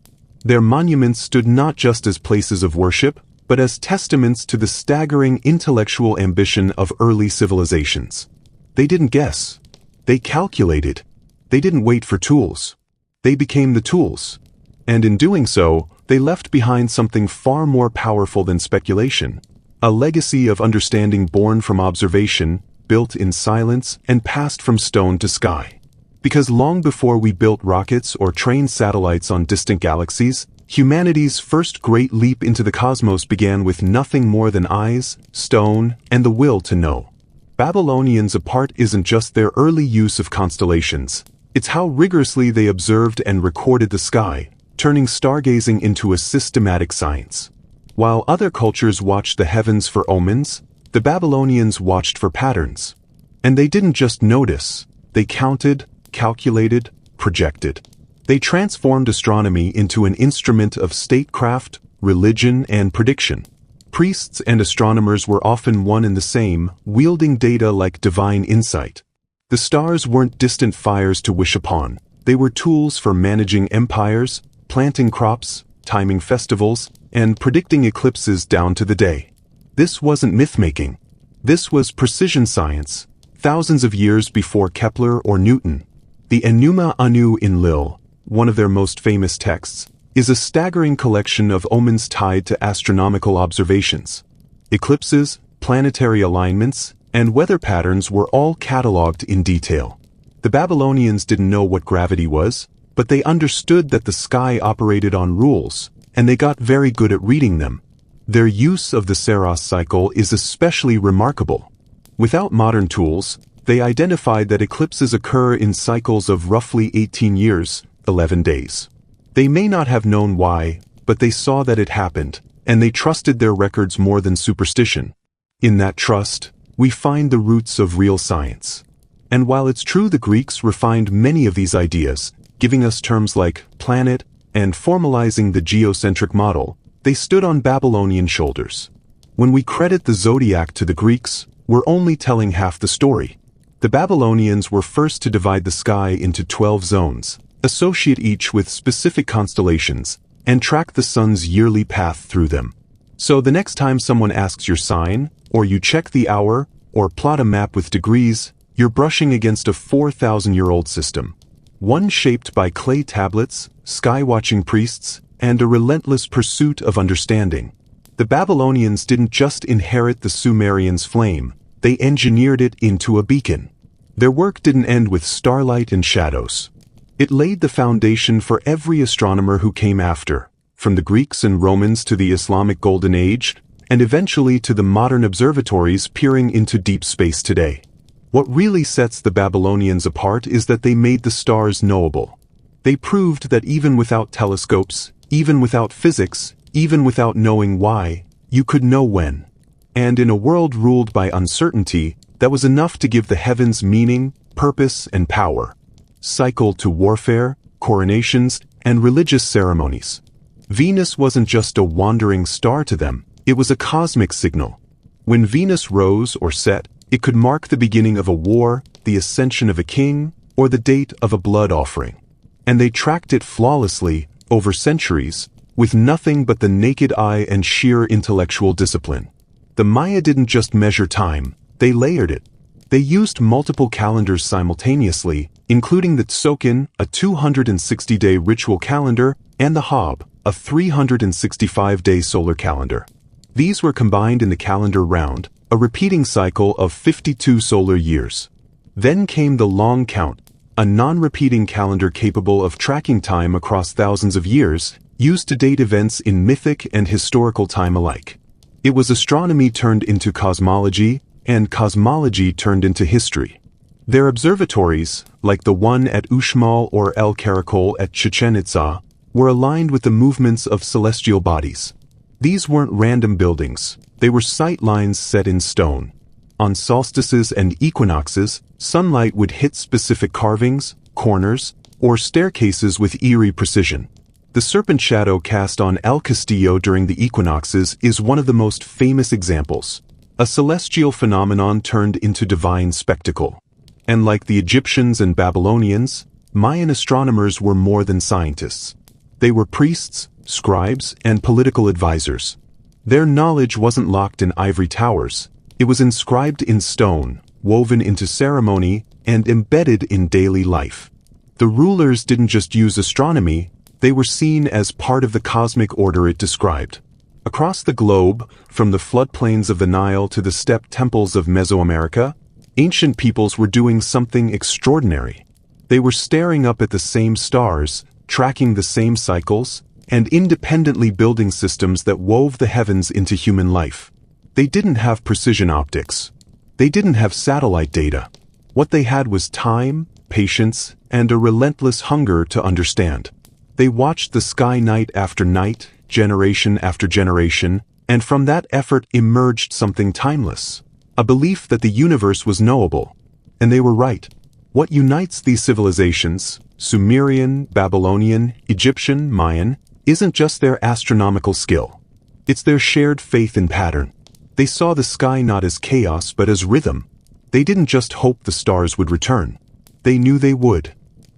Their monuments stood not just as places of worship, but as testaments to the staggering intellectual ambition of early civilizations. They didn't guess. They calculated. They didn't wait for tools. They became the tools. And in doing so, they left behind something far more powerful than speculation. A legacy of understanding born from observation, built in silence, and passed from stone to sky. Because long before we built rockets or trained satellites on distant galaxies, humanity's first great leap into the cosmos began with nothing more than eyes, stone, and the will to know. Babylonians' apart isn't just their early use of constellations. It's how rigorously they observed and recorded the sky, turning stargazing into a systematic science. While other cultures watched the heavens for omens, the Babylonians watched for patterns. And they didn't just notice, they counted, calculated, projected. They transformed astronomy into an instrument of statecraft, religion, and prediction. Priests and astronomers were often one and the same, wielding data like divine insight. The stars weren't distant fires to wish upon. They were tools for managing empires, planting crops, timing festivals, and predicting eclipses down to the day. This wasn't myth-making. This was precision science, thousands of years before Kepler or Newton. The Enuma Anu Enlil, one of their most famous texts, is a staggering collection of omens tied to astronomical observations. Eclipses, planetary alignments, and weather patterns were all catalogued in detail. The Babylonians didn't know what gravity was, but they understood that the sky operated on rules, and they got very good at reading them. Their use of the Saros cycle is especially remarkable. Without modern tools, they identified that eclipses occur in cycles of roughly 18 years, 11 days. They may not have known why, but they saw that it happened, and they trusted their records more than superstition. In that trust, we find the roots of real science. And while it's true the Greeks refined many of these ideas, giving us terms like planet and formalizing the geocentric model, they stood on Babylonian shoulders. When we credit the zodiac to the Greeks, we're only telling half the story. The Babylonians were first to divide the sky into 12 zones, associate each with specific constellations, and track the sun's yearly path through them. So the next time someone asks your sign, or you check the hour, or plot a map with degrees, you're brushing against a 4,000-year-old system. One shaped by clay tablets, sky-watching priests, and a relentless pursuit of understanding. The Babylonians didn't just inherit the Sumerians' flame, they engineered it into a beacon. Their work didn't end with starlight and shadows. It laid the foundation for every astronomer who came after, from the Greeks and Romans to the Islamic Golden Age, and eventually to the modern observatories peering into deep space today. What really sets the Babylonians apart is that they made the stars knowable. They proved that even without telescopes, even without physics, even without knowing why, you could know when. And in a world ruled by uncertainty, that was enough to give the heavens meaning, purpose, and power. Cycle to warfare, coronations, and religious ceremonies. Venus wasn't just a wandering star to them, it was a cosmic signal. When Venus rose or set, it could mark the beginning of a war, the ascension of a king, or the date of a blood offering. And they tracked it flawlessly, over centuries, with nothing but the naked eye and sheer intellectual discipline. The Maya didn't just measure time, they layered it. They used multiple calendars simultaneously, including the Tsokin, a 260-day ritual calendar, and the Hab, a 365-day solar calendar. These were combined in the calendar round, a repeating cycle of 52 solar years. Then came the long count, a non-repeating calendar capable of tracking time across thousands of years, used to date events in mythic and historical time alike. It was astronomy turned into cosmology, and cosmology turned into history. Their observatories, like the one at Uxmal or El Caracol at Chichen Itza, were aligned with the movements of celestial bodies. These weren't random buildings, they were sight lines set in stone. On solstices and equinoxes, sunlight would hit specific carvings, corners, or staircases with eerie precision. The serpent shadow cast on El Castillo during the equinoxes is one of the most famous examples. A celestial phenomenon turned into divine spectacle. And like the Egyptians and Babylonians, Mayan astronomers were more than scientists. They were priests, scribes, and political advisors. Their knowledge wasn't locked in ivory towers. It was inscribed in stone, woven into ceremony, and embedded in daily life. The rulers didn't just use astronomy, they were seen as part of the cosmic order it described. Across the globe, from the floodplains of the Nile to the steppe temples of Mesoamerica, ancient peoples were doing something extraordinary. They were staring up at the same stars, tracking the same cycles, and independently building systems that wove the heavens into human life. They didn't have precision optics. They didn't have satellite data. What they had was time, patience, and a relentless hunger to understand. They watched the sky night after night, generation after generation, and from that effort emerged something timeless. A belief that the universe was knowable. And they were right. What unites these civilizations, Sumerian, Babylonian, Egyptian, Mayan, isn't just their astronomical skill. It's their shared faith in pattern. They saw the sky not as chaos but as rhythm. They didn't just hope the stars would return. They knew they would.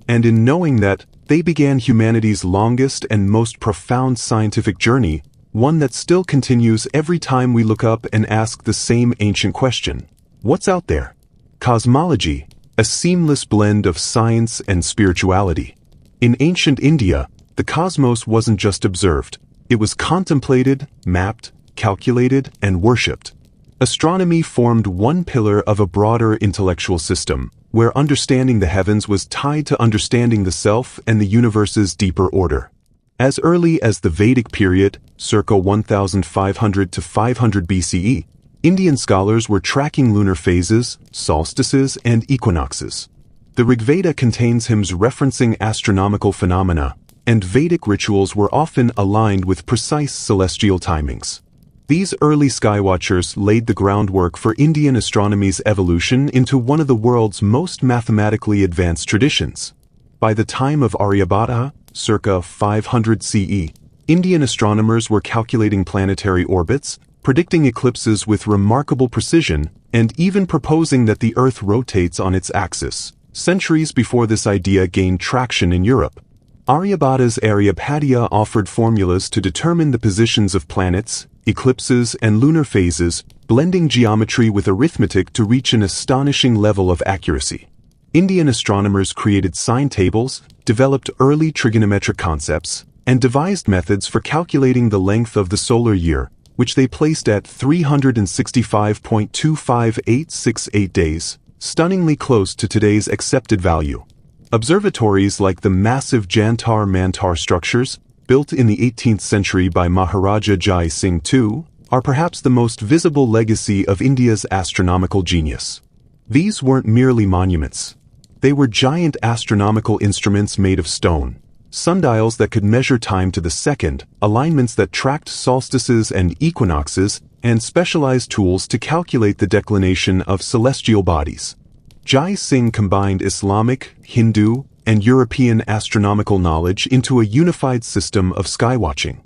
And in knowing that, they began humanity's longest and most profound scientific journey, one that still continues every time we look up and ask the same ancient question. What's out there? Cosmology, a seamless blend of science and spirituality. In ancient India, the cosmos wasn't just observed. It was contemplated, mapped, calculated, and worshipped. Astronomy formed one pillar of a broader intellectual system, where understanding the heavens was tied to understanding the self and the universe's deeper order. As early as the Vedic period, circa 1500 to 500 BCE, Indian scholars were tracking lunar phases, solstices, and equinoxes. The Rigveda contains hymns referencing astronomical phenomena, and Vedic rituals were often aligned with precise celestial timings. These early skywatchers laid the groundwork for Indian astronomy's evolution into one of the world's most mathematically advanced traditions. By the time of Aryabhata, circa 500 CE, Indian astronomers were calculating planetary orbits, predicting eclipses with remarkable precision, and even proposing that the Earth rotates on its axis, centuries before this idea gained traction in Europe. Aryabhata's Aryabhatiya offered formulas to determine the positions of planets, eclipses, and lunar phases, blending geometry with arithmetic to reach an astonishing level of accuracy. Indian astronomers created sign tables, developed early trigonometric concepts, and devised methods for calculating the length of the solar year, which they placed at 365.25868 days, stunningly close to today's accepted value. Observatories like the massive Jantar-Mantar structures, built in the 18th century by Maharaja Jai Singh II, are perhaps the most visible legacy of India's astronomical genius. These weren't merely monuments. They were giant astronomical instruments made of stone, sundials that could measure time to the second, alignments that tracked solstices and equinoxes, and specialized tools to calculate the declination of celestial bodies. Jai Singh combined Islamic, Hindu, and European astronomical knowledge into a unified system of skywatching.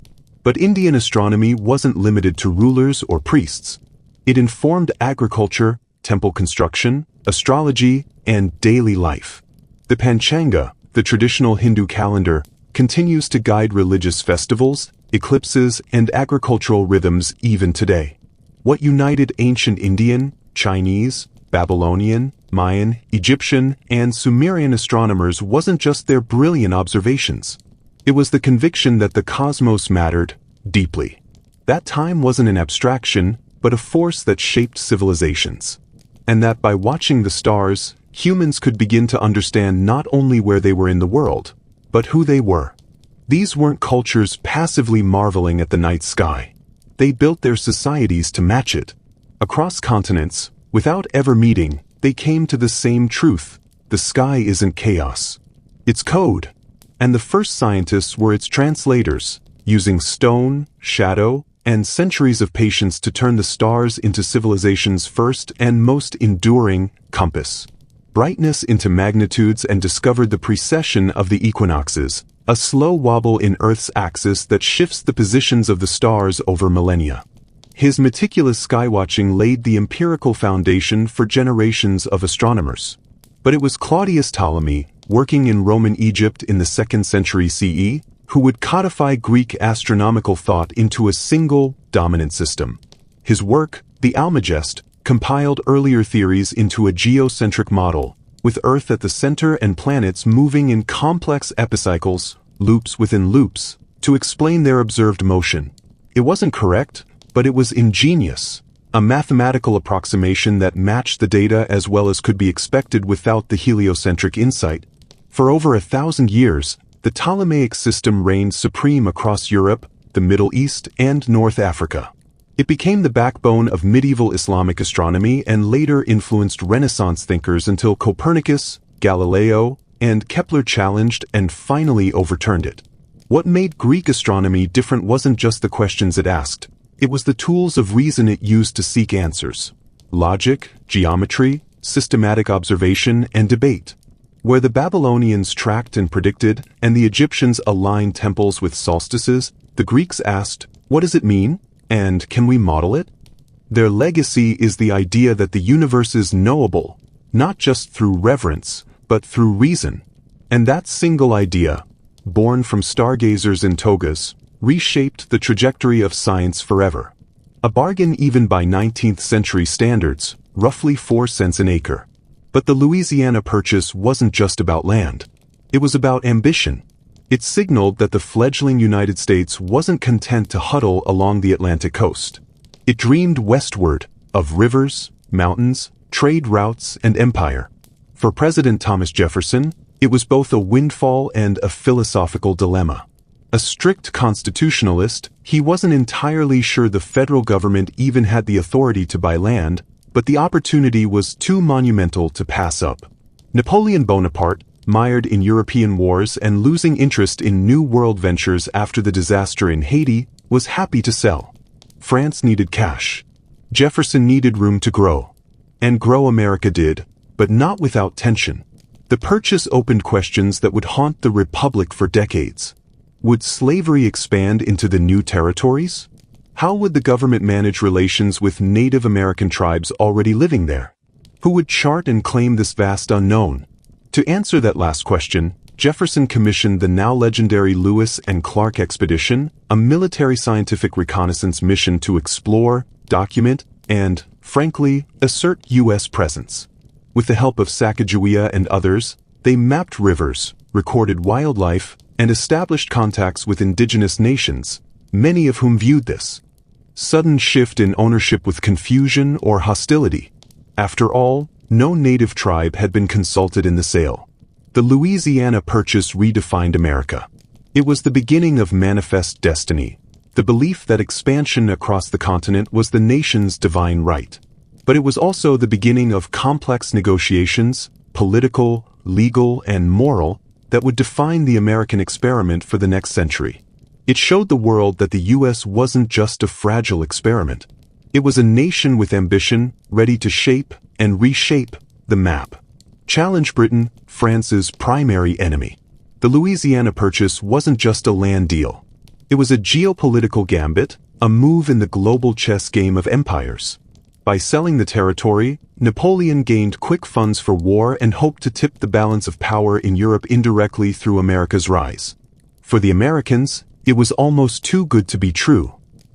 But Indian astronomy wasn't limited to rulers or priests. It informed agriculture, temple construction, astrology, and daily life. The Panchanga, the traditional Hindu calendar, continues to guide religious festivals, eclipses, and agricultural rhythms even today. What united ancient Indian, Chinese, Babylonian, Mayan, Egyptian, and Sumerian astronomers wasn't just their brilliant observations. It was the conviction that the cosmos mattered deeply. That time wasn't an abstraction, but a force that shaped civilizations. And that by watching the stars, humans could begin to understand not only where they were in the world, but who they were. These weren't cultures passively marveling at the night sky. They built their societies to match it. Across continents, without ever meeting, they came to the same truth: the sky isn't chaos. It's code. And the first scientists were its translators, using stone, shadow, and centuries of patience to turn the stars into civilization's first and most enduring compass. Brightness into magnitudes, and discovered the precession of the equinoxes, a slow wobble in Earth's axis that shifts the positions of the stars over millennia. His meticulous skywatching laid the empirical foundation for generations of astronomers. But it was Claudius Ptolemy, working in Roman Egypt in the 2nd century CE, who would codify Greek astronomical thought into a single, dominant system. His work, the Almagest, compiled earlier theories into a geocentric model, with Earth at the center and planets moving in complex epicycles, loops within loops, to explain their observed motion. It wasn't correct, but it was ingenious. a mathematical approximation that matched the data as well as could be expected without the heliocentric insight. For over 1,000 years, the Ptolemaic system reigned supreme across Europe, the Middle East, and North Africa. It became the backbone of medieval Islamic astronomy and later influenced Renaissance thinkers until Copernicus, Galileo, and Kepler challenged and finally overturned it. What made Greek astronomy different wasn't just the questions it asked, it was the tools of reason it used to seek answers. Logic, geometry, systematic observation, and debate. Where the Babylonians tracked and predicted, and the Egyptians aligned temples with solstices, the Greeks asked, what does it mean, and can we model it? Their legacy is the idea that the universe is knowable, not just through reverence, but through reason. And that single idea, born from stargazers in togas, reshaped the trajectory of science forever. A bargain even by 19th century standards, roughly 4 cents an acre. But the Louisiana Purchase wasn't just about land. It was about ambition. It signaled that the fledgling United States wasn't content to huddle along the Atlantic coast. It dreamed westward, of rivers, mountains, trade routes, and empire. For President Thomas Jefferson, it was both a windfall and a philosophical dilemma. A strict constitutionalist, he wasn't entirely sure the federal government even had the authority to buy land, but the opportunity was too monumental to pass up. Napoleon Bonaparte, mired in European wars and losing interest in New World ventures after the disaster in Haiti, was happy to sell. France needed cash. Jefferson needed room to grow. And grow America did, but not without tension. The purchase opened questions that would haunt the Republic for decades. Would slavery expand into the new territories? How would the government manage relations with Native American tribes already living there? Who would chart and claim this vast unknown? To answer that last question, Jefferson commissioned the now legendary Lewis and Clark Expedition, a military scientific reconnaissance mission to explore, document, and, frankly, assert U.S. presence. With the help of Sacagawea and others, they mapped rivers, recorded wildlife, and established contacts with indigenous nations, many of whom viewed this sudden shift in ownership with confusion or hostility. After all, no native tribe had been consulted in the sale. The Louisiana Purchase redefined America. It was the beginning of manifest destiny, the belief that expansion across the continent was the nation's divine right. But it was also the beginning of complex negotiations, political, legal, and moral, that would define the American experiment for the next century. It showed the world that the U.S. wasn't just a fragile experiment. It was a nation with ambition, ready to shape and reshape the map. Challenge Britain, France's primary enemy. The Louisiana Purchase wasn't just a land deal. It was a geopolitical gambit, a move in the global chess game of empires. By selling the territory, Napoleon gained quick funds for war and hoped to tip the balance of power in Europe indirectly through America's rise. For the Americans, it was almost too good to be true.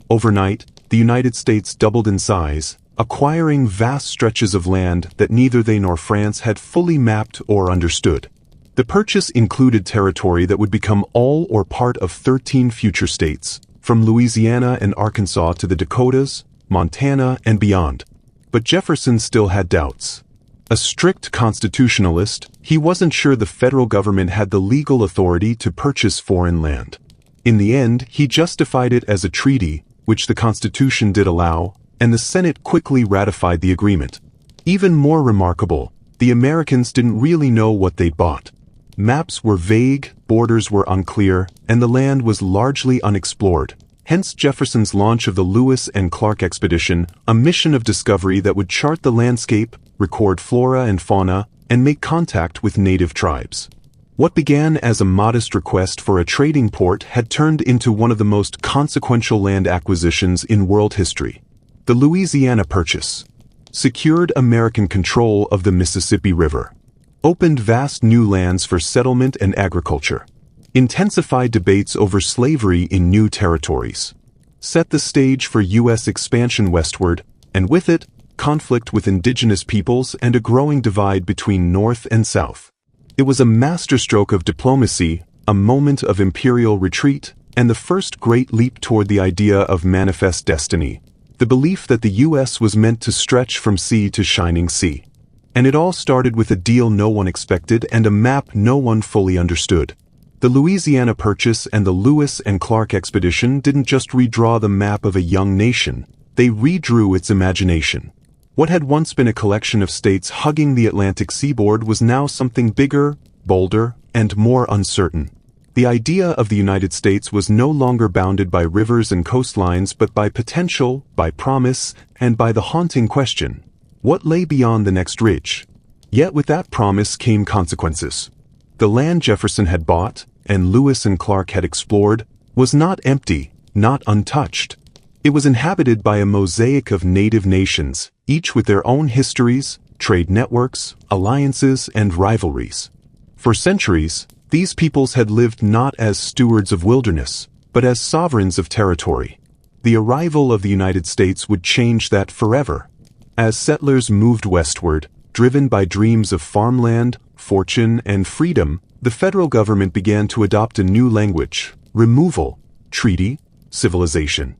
Overnight, the United States doubled in size, acquiring vast stretches of land that neither they nor France had fully mapped or understood. The purchase included territory that would become all or part of 13 future states, from Louisiana and Arkansas to the Dakotas, Montana, and beyond. But Jefferson still had doubts. A strict constitutionalist, he wasn't sure the federal government had the legal authority to purchase foreign land. In the end, he justified it as a treaty, which the Constitution did allow, and the Senate quickly ratified the agreement. Even more remarkable, the Americans didn't really know what they'd bought. Maps were vague, borders were unclear, and the land was largely unexplored. Hence Jefferson's launch of the Lewis and Clark Expedition, a mission of discovery that would chart the landscape, record flora and fauna, and make contact with native tribes. What began as a modest request for a trading port had turned into one of the most consequential land acquisitions in world history. The Louisiana Purchase secured American control of the Mississippi River, opened vast new lands for settlement and agriculture, intensified debates over slavery in new territories, set the stage for U.S. expansion westward, and with it, conflict with indigenous peoples and a growing divide between North and South. It was a masterstroke of diplomacy, a moment of imperial retreat, and the first great leap toward the idea of manifest destiny, the belief that the U.S. was meant to stretch from sea to shining sea. And it all started with a deal no one expected and a map no one fully understood. The Louisiana Purchase and the Lewis and Clark expedition didn't just redraw the map of a young nation, they redrew its imagination. What had once been a collection of states hugging the Atlantic seaboard was now something bigger, bolder, and more uncertain. The idea of the United States was no longer bounded by rivers and coastlines but by potential, by promise, and by the haunting question: what lay beyond the next ridge? Yet with that promise came consequences. The land Jefferson had bought, and Lewis and Clark had explored, was not empty, not untouched. It was inhabited by a mosaic of native nations, each with their own histories, trade networks, alliances, and rivalries. For centuries, these peoples had lived not as stewards of wilderness, but as sovereigns of territory. The arrival of the United States would change that forever. As settlers moved westward, driven by dreams of farmland, fortune, and freedom, the federal government began to adopt a new language: removal, treaty, civilization.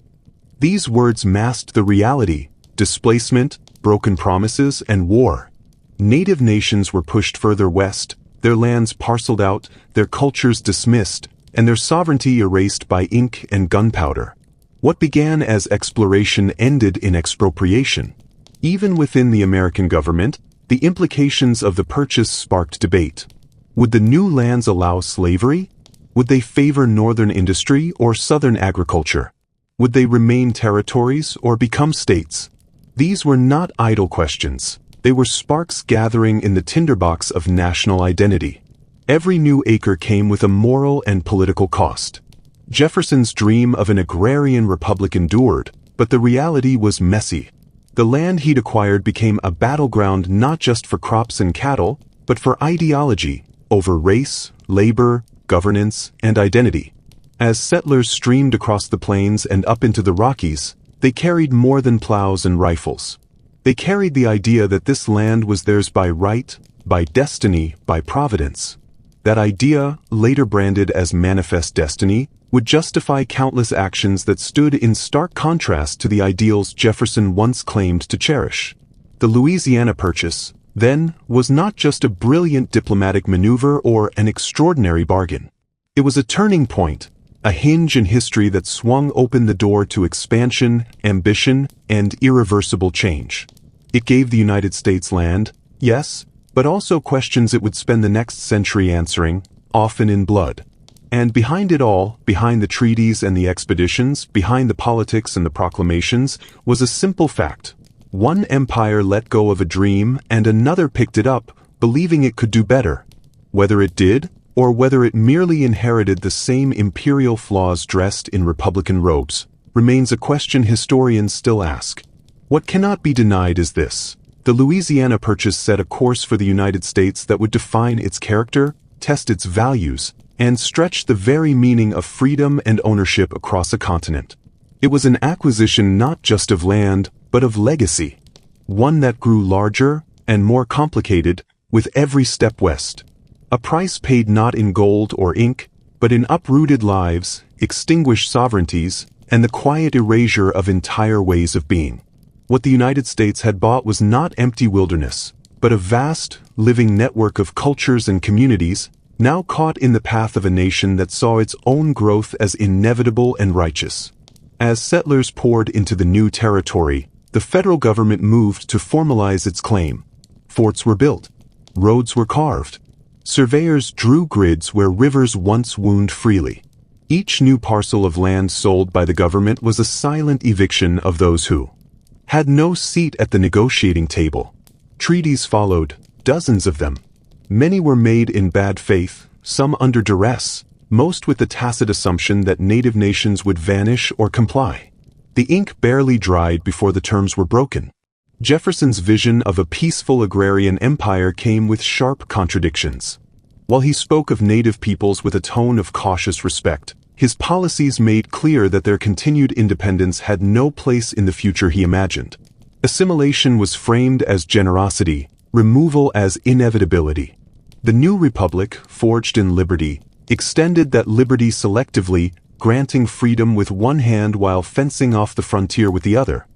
These words masked the reality: displacement, broken promises, and war. Native nations were pushed further west, their lands parceled out, their cultures dismissed, and their sovereignty erased by ink and gunpowder. What began as exploration ended in expropriation. Even within the American government, the implications of the purchase sparked debate. Would the new lands allow slavery? Would they favor northern industry or southern agriculture? Would they remain territories or become states? These were not idle questions. They were sparks gathering in the tinderbox of national identity. Every new acre came with a moral and political cost. Jefferson's dream of an agrarian republic endured, but the reality was messy. The land he'd acquired became a battleground not just for crops and cattle, but for ideology, over race, labor, governance, and identity. As settlers streamed across the plains and up into the Rockies, they carried more than plows and rifles. They carried the idea that this land was theirs by right, by destiny, by providence. That idea, later branded as manifest destiny, would justify countless actions that stood in stark contrast to the ideals Jefferson once claimed to cherish. The Louisiana Purchase, then, was not just a brilliant diplomatic maneuver or an extraordinary bargain. It was a turning point, a hinge in history that swung open the door to expansion, ambition, and irreversible change. It gave the United States land, yes, but also questions it would spend the next century answering, often in blood. And behind it all, behind the treaties and the expeditions, behind the politics and the proclamations, was a simple fact. One empire let go of a dream and another picked it up, believing it could do better. Whether it did, or whether it merely inherited the same imperial flaws dressed in republican robes, remains a question historians still ask. What cannot be denied is this: the Louisiana Purchase set a course for the United States that would define its character, test its values, and stretch the very meaning of freedom and ownership across a continent. It was an acquisition not just of land, but of legacy, one that grew larger and more complicated with every step west. A price paid not in gold or ink, but in uprooted lives, extinguished sovereignties, and the quiet erasure of entire ways of being. What the United States had bought was not empty wilderness, but a vast, living network of cultures and communities, now caught in the path of a nation that saw its own growth as inevitable and righteous. As settlers poured into the new territory, the federal government moved to formalize its claim. Forts were built. Roads were carved. Surveyors drew grids where rivers once wound freely. Each new parcel of land sold by the government was a silent eviction of those who had no seat at the negotiating table. Treaties followed, dozens of them. Many were made in bad faith, some under duress, most with the tacit assumption that native nations would vanish or comply. The ink barely dried before the terms were broken. Jefferson's vision of a peaceful agrarian empire came with sharp contradictions. While he spoke of native peoples with a tone of cautious respect, his policies made clear that their continued independence had no place in the future he imagined. Assimilation was framed as generosity, removal as inevitability. The new republic, forged in liberty, extended that liberty selectively, granting freedom with one hand while fencing off the frontier with the other.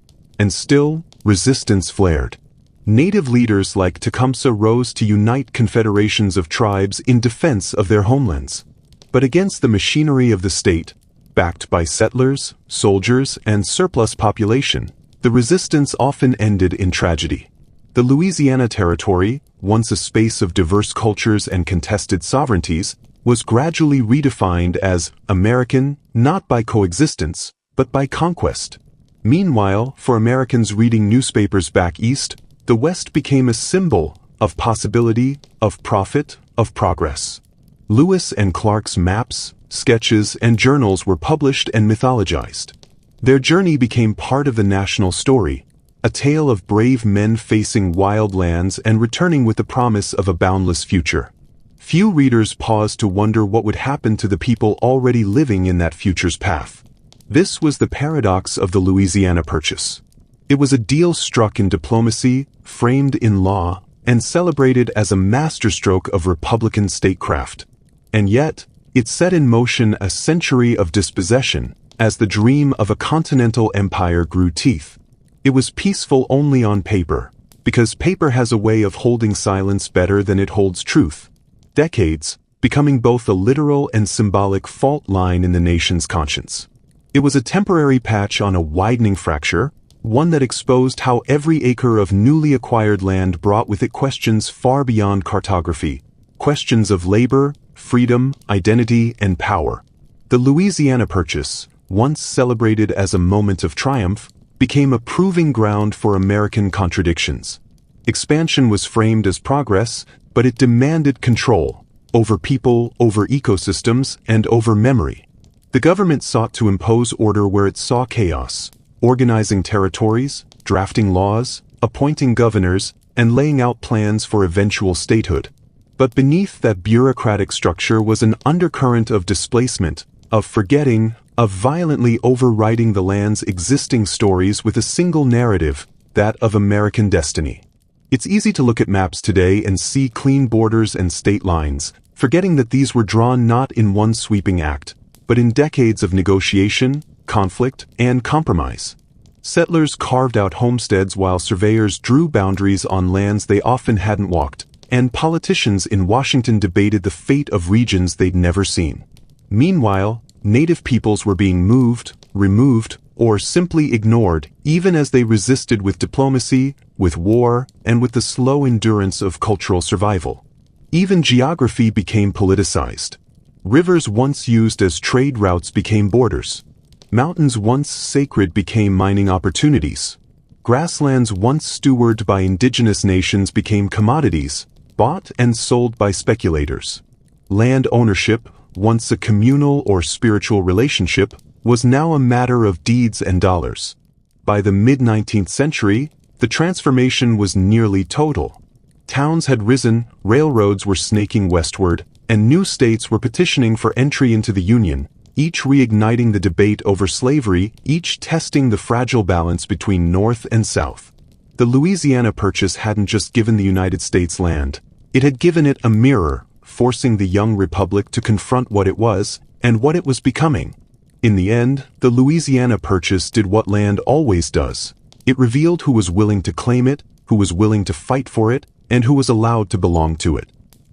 And still, resistance flared. Native leaders like Tecumseh rose to unite confederations of tribes in defense of their homelands. But against the machinery of the state, backed by settlers, soldiers, and surplus population, the resistance often ended in tragedy. The Louisiana Territory, once a space of diverse cultures and contested sovereignties, was gradually redefined as American, not by coexistence, but by conquest. Meanwhile, for Americans reading newspapers back east, the West became a symbol of possibility, of profit, of progress. Lewis and Clark's maps, sketches, and journals were published and mythologized. Their journey became part of the national story, a tale of brave men facing wild lands and returning with the promise of a boundless future. Few readers paused to wonder what would happen to the people already living in that future's path. This was the paradox of the Louisiana Purchase. It was a deal struck in diplomacy, framed in law, and celebrated as a masterstroke of Republican statecraft. And yet, it set in motion a century of dispossession as the dream of a continental empire grew teeth. It was peaceful only on paper, because paper has a way of holding silence better than it holds truth. Decades, becoming both a literal and symbolic fault line in the nation's conscience. It was a temporary patch on a widening fracture, one that exposed how every acre of newly acquired land brought with it questions far beyond cartography, questions of labor, freedom, identity, and power. The Louisiana Purchase, once celebrated as a moment of triumph, became a proving ground for American contradictions. Expansion was framed as progress, but it demanded control over people, over ecosystems, and over memory. The government sought to impose order where it saw chaos, organizing territories, drafting laws, appointing governors, and laying out plans for eventual statehood. But beneath that bureaucratic structure was an undercurrent of displacement, of forgetting, of violently overriding the land's existing stories with a single narrative, that of American destiny. It's easy to look at maps today and see clean borders and state lines, forgetting that these were drawn not in one sweeping act, but in decades of negotiation, conflict, and compromise. Settlers carved out homesteads while surveyors drew boundaries on lands they often hadn't walked, and politicians in Washington debated the fate of regions they'd never seen. Meanwhile, native peoples were being moved, removed, or simply ignored, even as they resisted with diplomacy, with war, and with the slow endurance of cultural survival. Even geography became politicized. Rivers once used as trade routes became borders. Mountains once sacred became mining opportunities. Grasslands once stewarded by indigenous nations became commodities, bought and sold by speculators. Land ownership, once a communal or spiritual relationship, was now a matter of deeds and dollars. By the mid-19th century, the transformation was nearly total. Towns had risen, railroads were snaking westward, and new states were petitioning for entry into the Union, each reigniting the debate over slavery, each testing the fragile balance between North and South. The Louisiana Purchase hadn't just given the United States land. It had given it a mirror, forcing the young republic to confront what it was and what it was becoming. In the end, the Louisiana Purchase did what land always does. It revealed who was willing to claim it, who was willing to fight for it, and who was allowed to belong to it.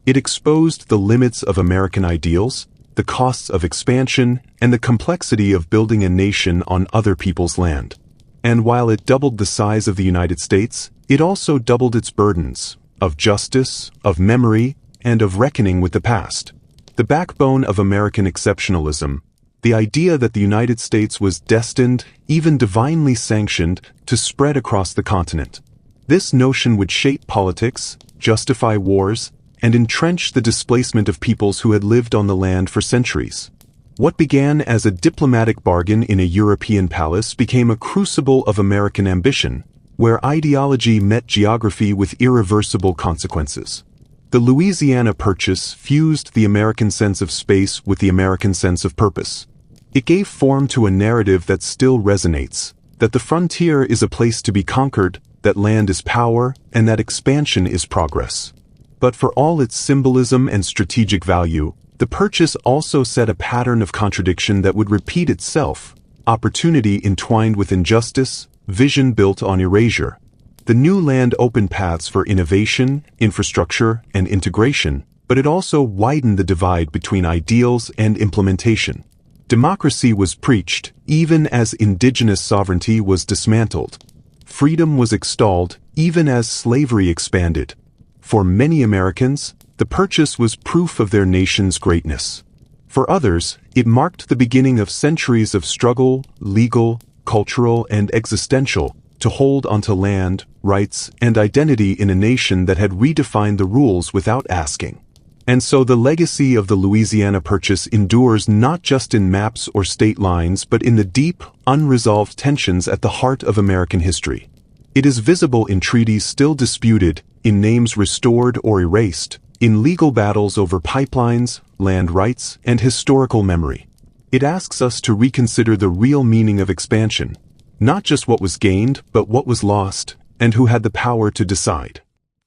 It exposed the limits of American ideals, the costs of expansion, and the complexity of building a nation on other people's land. And while it doubled the size of the United States, it also doubled its burdens, of justice, of memory, and of reckoning with the past. The backbone of American exceptionalism, the idea that the United States was destined, even divinely sanctioned, to spread across the continent. This notion would shape politics, justify wars, and entrench the displacement of peoples who had lived on the land for centuries. What began as a diplomatic bargain in a European palace became a crucible of American ambition, where ideology met geography with irreversible consequences. The Louisiana Purchase fused the American sense of space with the American sense of purpose. It gave form to a narrative that still resonates, that the frontier is a place to be conquered, that land is power, and that expansion is progress. But for all its symbolism and strategic value, the Purchase also set a pattern of contradiction that would repeat itself: opportunity entwined with injustice, vision built on erasure. The new land opened paths for innovation, infrastructure, and integration, but it also widened the divide between ideals and implementation. Democracy was preached, even as indigenous sovereignty was dismantled. Freedom was extolled, even as slavery expanded. For many Americans, the purchase was proof of their nation's greatness. For others, it marked the beginning of centuries of struggle, legal, cultural, and existential, to hold onto land, rights, and identity in a nation that had redefined the rules without asking. And so the legacy of the Louisiana Purchase endures not just in maps or state lines, but in the deep, unresolved tensions at the heart of American history. It is visible in treaties still disputed, in names restored or erased, in legal battles over pipelines, land rights, and historical memory. It asks us to reconsider the real meaning of expansion, not just what was gained, but what was lost, and who had the power to decide.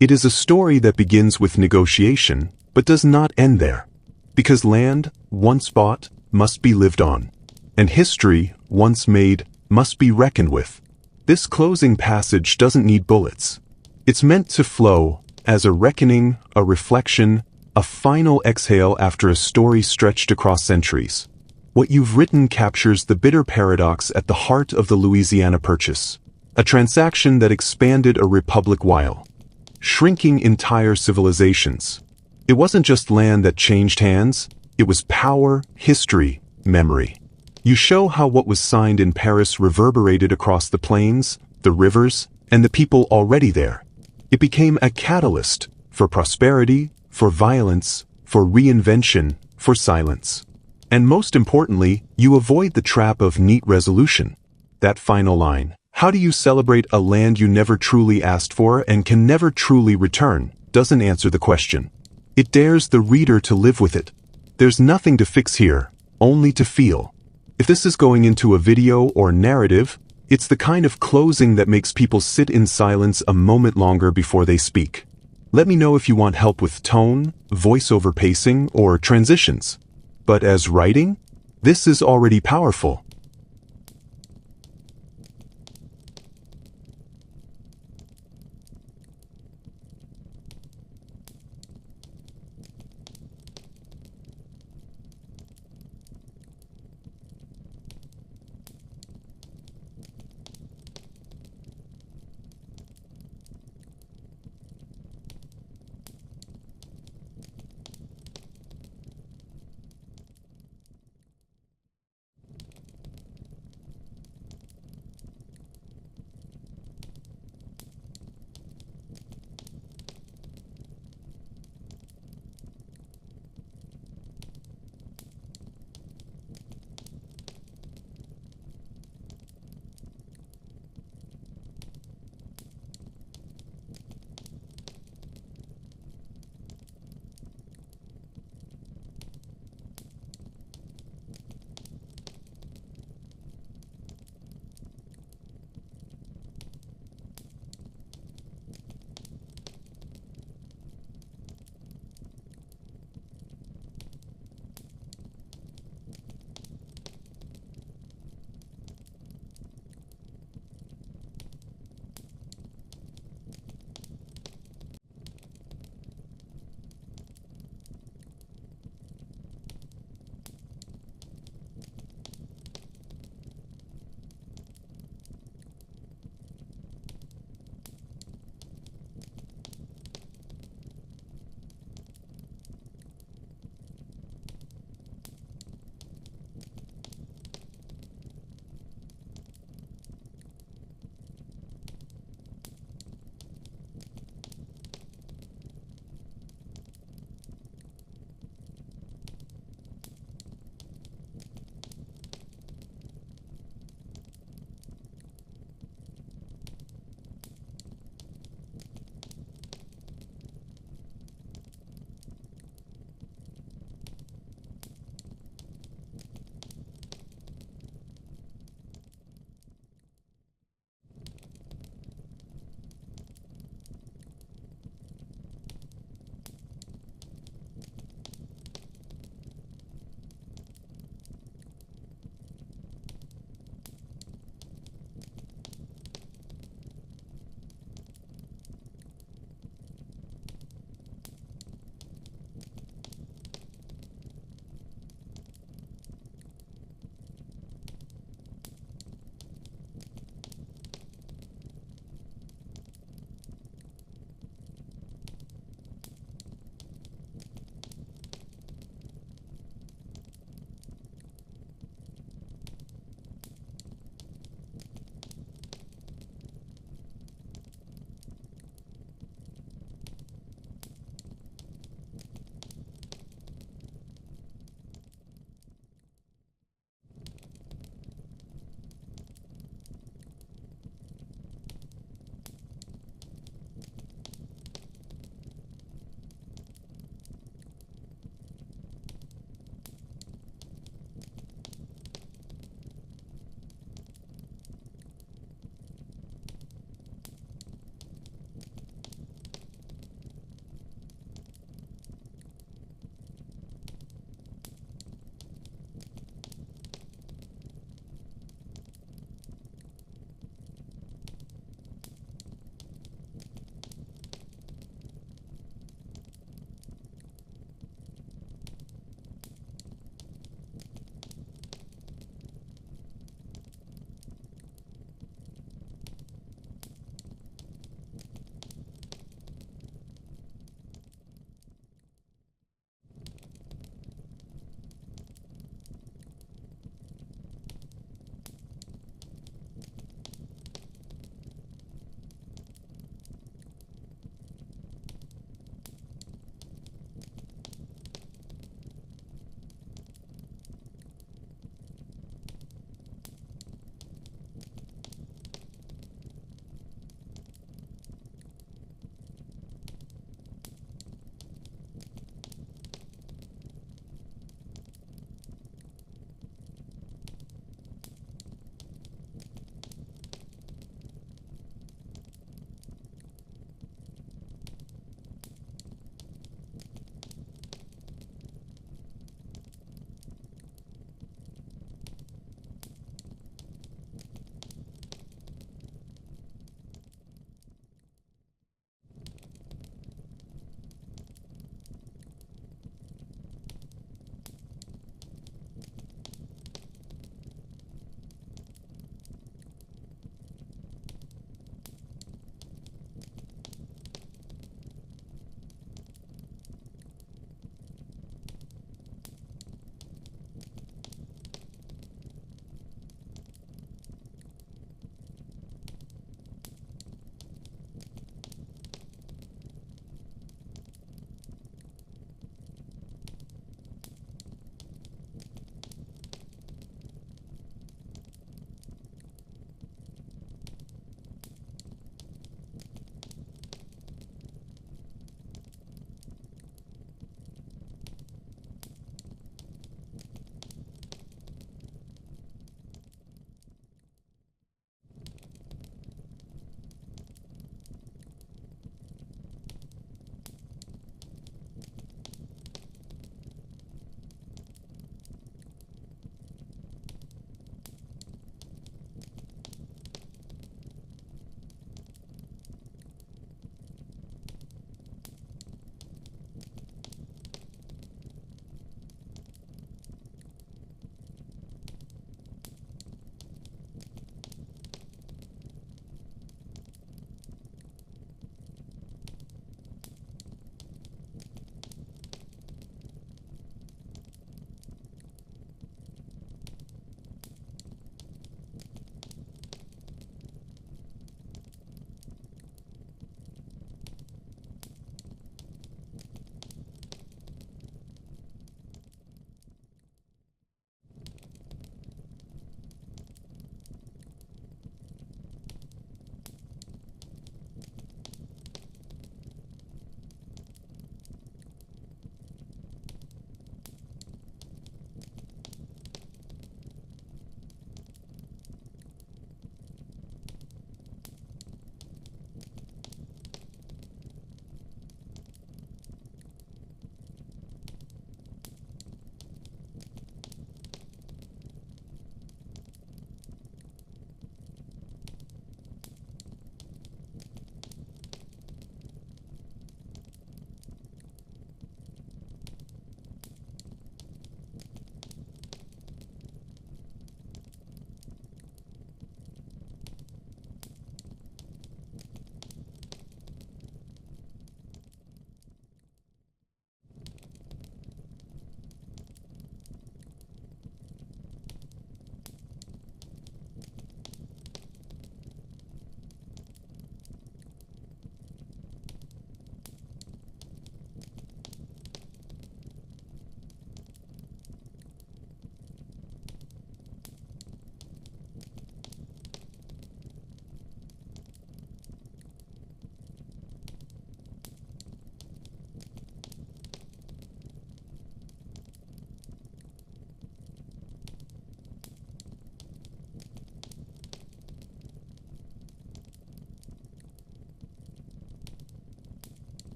It is a story that begins with negotiation, but does not end there. Because land, once bought, must be lived on. And history, once made, must be reckoned with. This closing passage doesn't need bullets. It's meant to flow as a reckoning, a reflection, a final exhale after a story stretched across centuries. What you've written captures the bitter paradox at the heart of the Louisiana Purchase, a transaction that expanded a republic while shrinking entire civilizations. It wasn't just land that changed hands, it was power, history, memory. You show how what was signed in Paris reverberated across the plains, the rivers, and the people already there. It became a catalyst for prosperity, for violence, for reinvention, for silence. And most importantly, you avoid the trap of neat resolution. That final line, how do you celebrate a land you never truly asked for and can never truly return, doesn't answer the question. It dares the reader to live with it. There's nothing to fix here, only to feel. If this is going into a video or narrative, it's the kind of closing that makes people sit in silence a moment longer before they speak. Let me know if you want help with tone, voiceover pacing, or transitions. But as writing, this is already powerful.